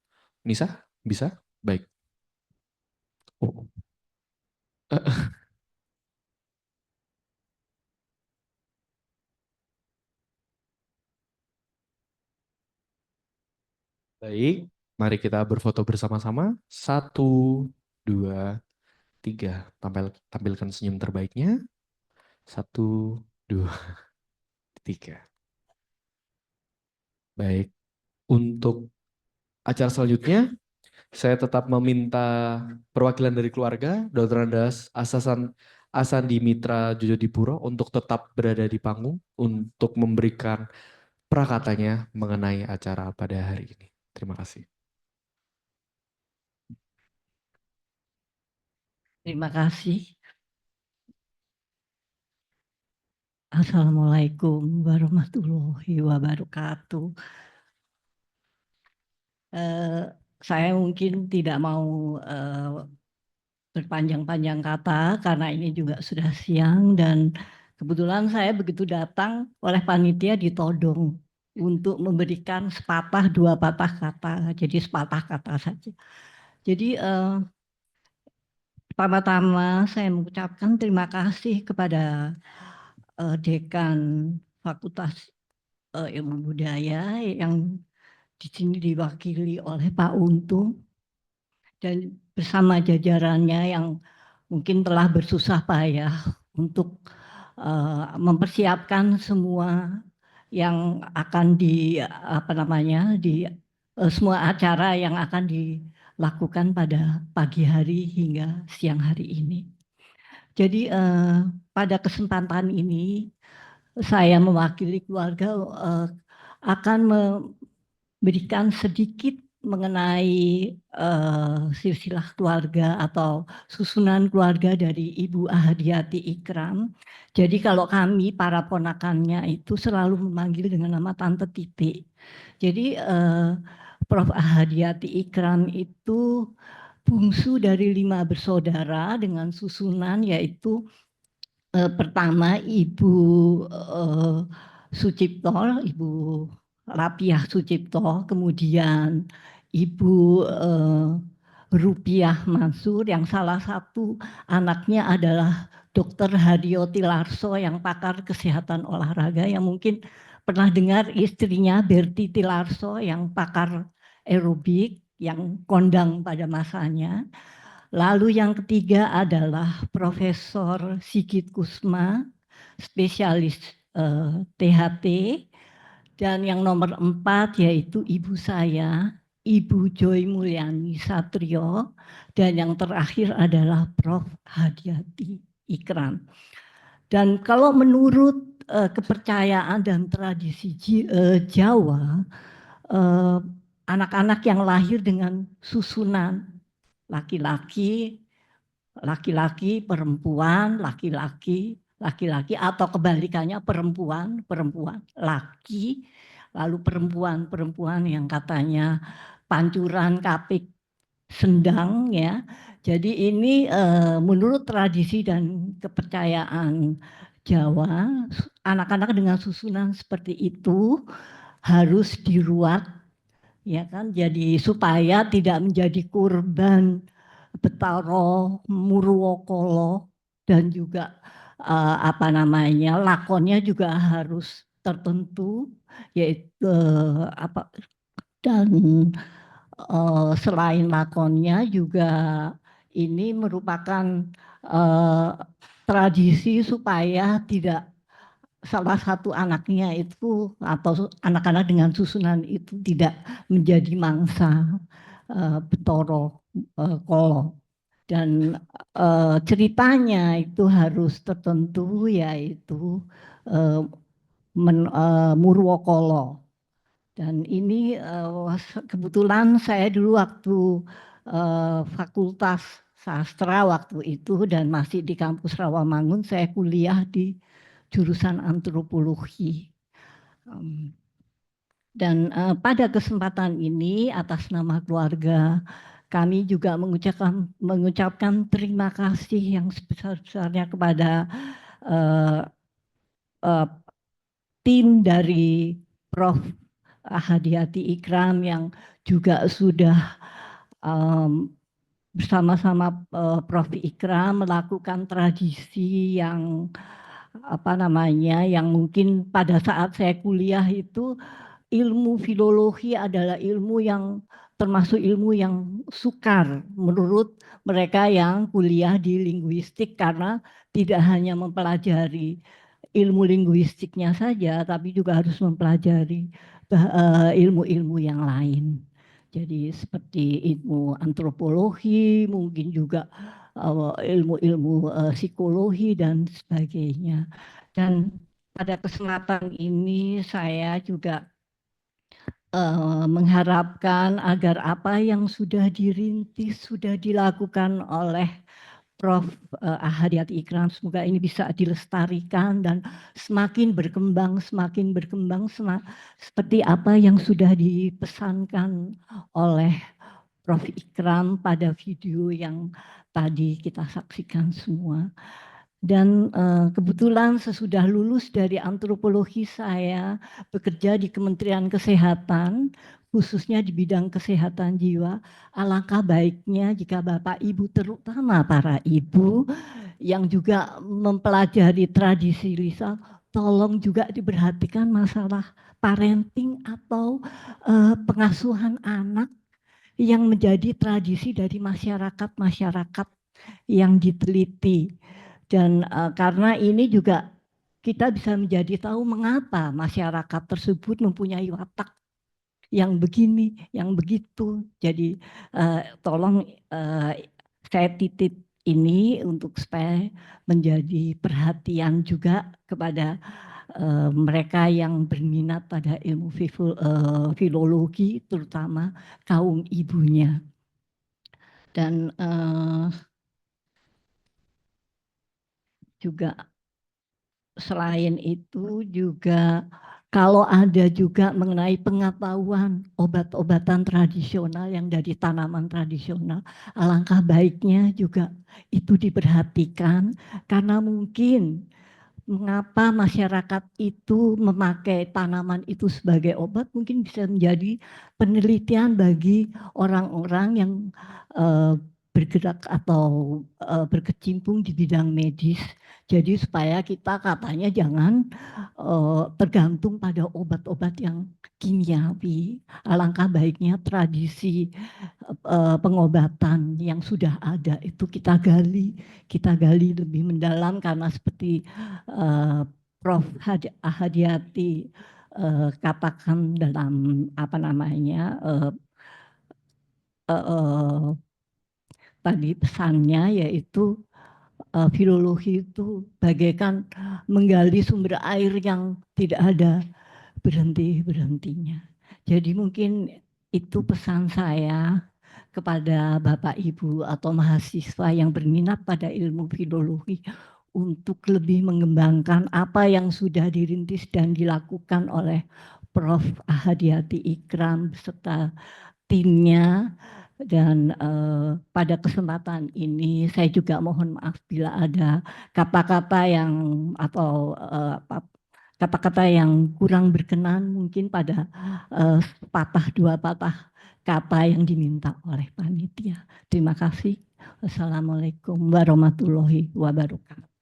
Speaker 1: Nisa, bisa? Baik. Oh. Baik, mari kita berfoto bersama-sama. 1, 2, 3. Tampilkan senyum terbaiknya. 1, 2, 3. Baik, untuk acara selanjutnya, saya tetap meminta perwakilan dari keluarga, Dr. Andas Asandi Mitra Jojo Dipuro untuk tetap berada di panggung untuk memberikan prakatanya mengenai acara pada hari ini. Terima kasih.
Speaker 11: Terima kasih. Assalamualaikum warahmatullahi wabarakatuh. Saya mungkin tidak mau berpanjang-panjang kata karena ini juga sudah siang dan kebetulan saya begitu datang oleh panitia ditodong untuk memberikan sepatah dua patah kata, jadi sepatah kata saja. Jadi pertama-tama saya mengucapkan terima kasih kepada Dekan Fakultas Ilmu Budaya yang di sini diwakili oleh Pak Untung dan bersama jajarannya yang mungkin telah bersusah payah untuk mempersiapkan semua yang akan semua acara yang akan dilakukan pada pagi hari hingga siang hari ini. Jadi pada kesempatan ini saya mewakili keluarga akan memberikan sedikit mengenai silsilah keluarga atau susunan keluarga dari Ibu Ahadiati Ikram. Jadi kalau kami para ponakannya itu selalu memanggil dengan nama Tante Titik. Jadi Prof. Ahadiati Ikram itu bungsu dari 5 bersaudara dengan susunan yaitu pertama Ibu Sucipto, Ibu Rapiah Sucipto, kemudian Ibu Rupiah Mansur yang salah satu anaknya adalah Dr. Hadio Tilarso yang pakar kesehatan olahraga, yang mungkin pernah dengar istrinya Berti Tilarso yang pakar aerobik yang kondang pada masanya. Lalu yang ketiga adalah Profesor Sigit Kusma, spesialis THT. Dan yang nomor 4 yaitu ibu saya, Ibu Joy Mulyani Satrio. Dan yang terakhir adalah Prof. Hadiati Ikram. Dan kalau menurut kepercayaan dan tradisi Jawa, anak-anak yang lahir dengan susunan laki-laki, laki-laki, perempuan, laki-laki, laki-laki, atau kebalikannya perempuan, perempuan, laki, lalu perempuan, perempuan yang katanya pancuran, kapik, sendang ya. Jadi ini menurut tradisi dan kepercayaan Jawa, anak-anak dengan susunan seperti itu harus diruat, ya kan, jadi supaya tidak menjadi korban Betaro, Murwokolo, dan juga lakonnya juga harus tertentu, yaitu dan selain lakonnya juga ini merupakan tradisi supaya tidak salah satu anaknya itu atau anak-anak dengan susunan itu tidak menjadi mangsa Betoro Kolo. Dan ceritanya itu harus tertentu, yaitu Murwokolo. Dan ini kebetulan saya dulu waktu Fakultas Sastra waktu itu dan masih di kampus Rawamangun, saya kuliah di jurusan antropologi. Dan pada kesempatan ini atas nama keluarga kami juga mengucapkan terima kasih yang sebesar-besarnya kepada tim dari Prof. Ahadiati Ikram yang juga sudah bersama-sama Prof. Ikram melakukan tradisi yang yang mungkin pada saat saya kuliah itu ilmu filologi adalah ilmu yang termasuk ilmu yang sukar menurut mereka yang kuliah di linguistik, karena tidak hanya mempelajari ilmu linguistiknya saja tapi juga harus mempelajari ilmu-ilmu yang lain. Jadi seperti ilmu antropologi, mungkin juga ilmu-ilmu psikologi dan sebagainya. Dan pada kesempatan ini saya juga mengharapkan agar apa yang sudah dirintis, sudah dilakukan oleh Prof. Ahadiati Ikram, semoga ini bisa dilestarikan dan semakin berkembang seperti apa yang sudah dipesankan oleh Prof. Ikram pada video yang tadi kita saksikan semua. Dan kebetulan sesudah lulus dari antropologi saya bekerja di Kementerian Kesehatan, khususnya di bidang kesehatan jiwa. Alangkah baiknya jika Bapak Ibu, terutama para ibu yang juga mempelajari tradisi lisan, tolong juga diperhatikan masalah parenting atau pengasuhan anak yang menjadi tradisi dari masyarakat-masyarakat yang diteliti. Dan karena ini juga kita bisa menjadi tahu mengapa masyarakat tersebut mempunyai watak yang begini, yang begitu. Jadi tolong saya titip ini untuk supaya menjadi perhatian juga kepada mereka yang berminat pada ilmu filologi, terutama kaum ibunya. Dan juga selain itu juga kalau ada juga mengenai pengetahuan obat-obatan tradisional yang dari tanaman tradisional, alangkah baiknya juga itu diperhatikan karena mungkin mengapa masyarakat itu memakai tanaman itu sebagai obat mungkin bisa menjadi penelitian bagi orang-orang yang bergerak atau berkecimpung di bidang medis. Jadi supaya kita katanya jangan tergantung pada obat-obat yang kimiawi. Alangkah baiknya tradisi pengobatan yang sudah ada itu kita gali lebih mendalam karena seperti Prof. Hadiati katakan dalam apa namanya tadi pesannya yaitu filologi itu bagaikan menggali sumber air yang tidak ada berhentinya. Jadi mungkin itu pesan saya kepada Bapak Ibu atau mahasiswa yang berminat pada ilmu filologi untuk lebih mengembangkan apa yang sudah dirintis dan dilakukan oleh Prof. Hadiati Ikram beserta timnya. Dan pada kesempatan ini saya juga mohon maaf bila ada kata-kata yang atau kata-kata yang kurang berkenan mungkin pada patah dua patah kata yang diminta oleh panitia. Terima kasih. Wassalamualaikum warahmatullahi wabarakatuh.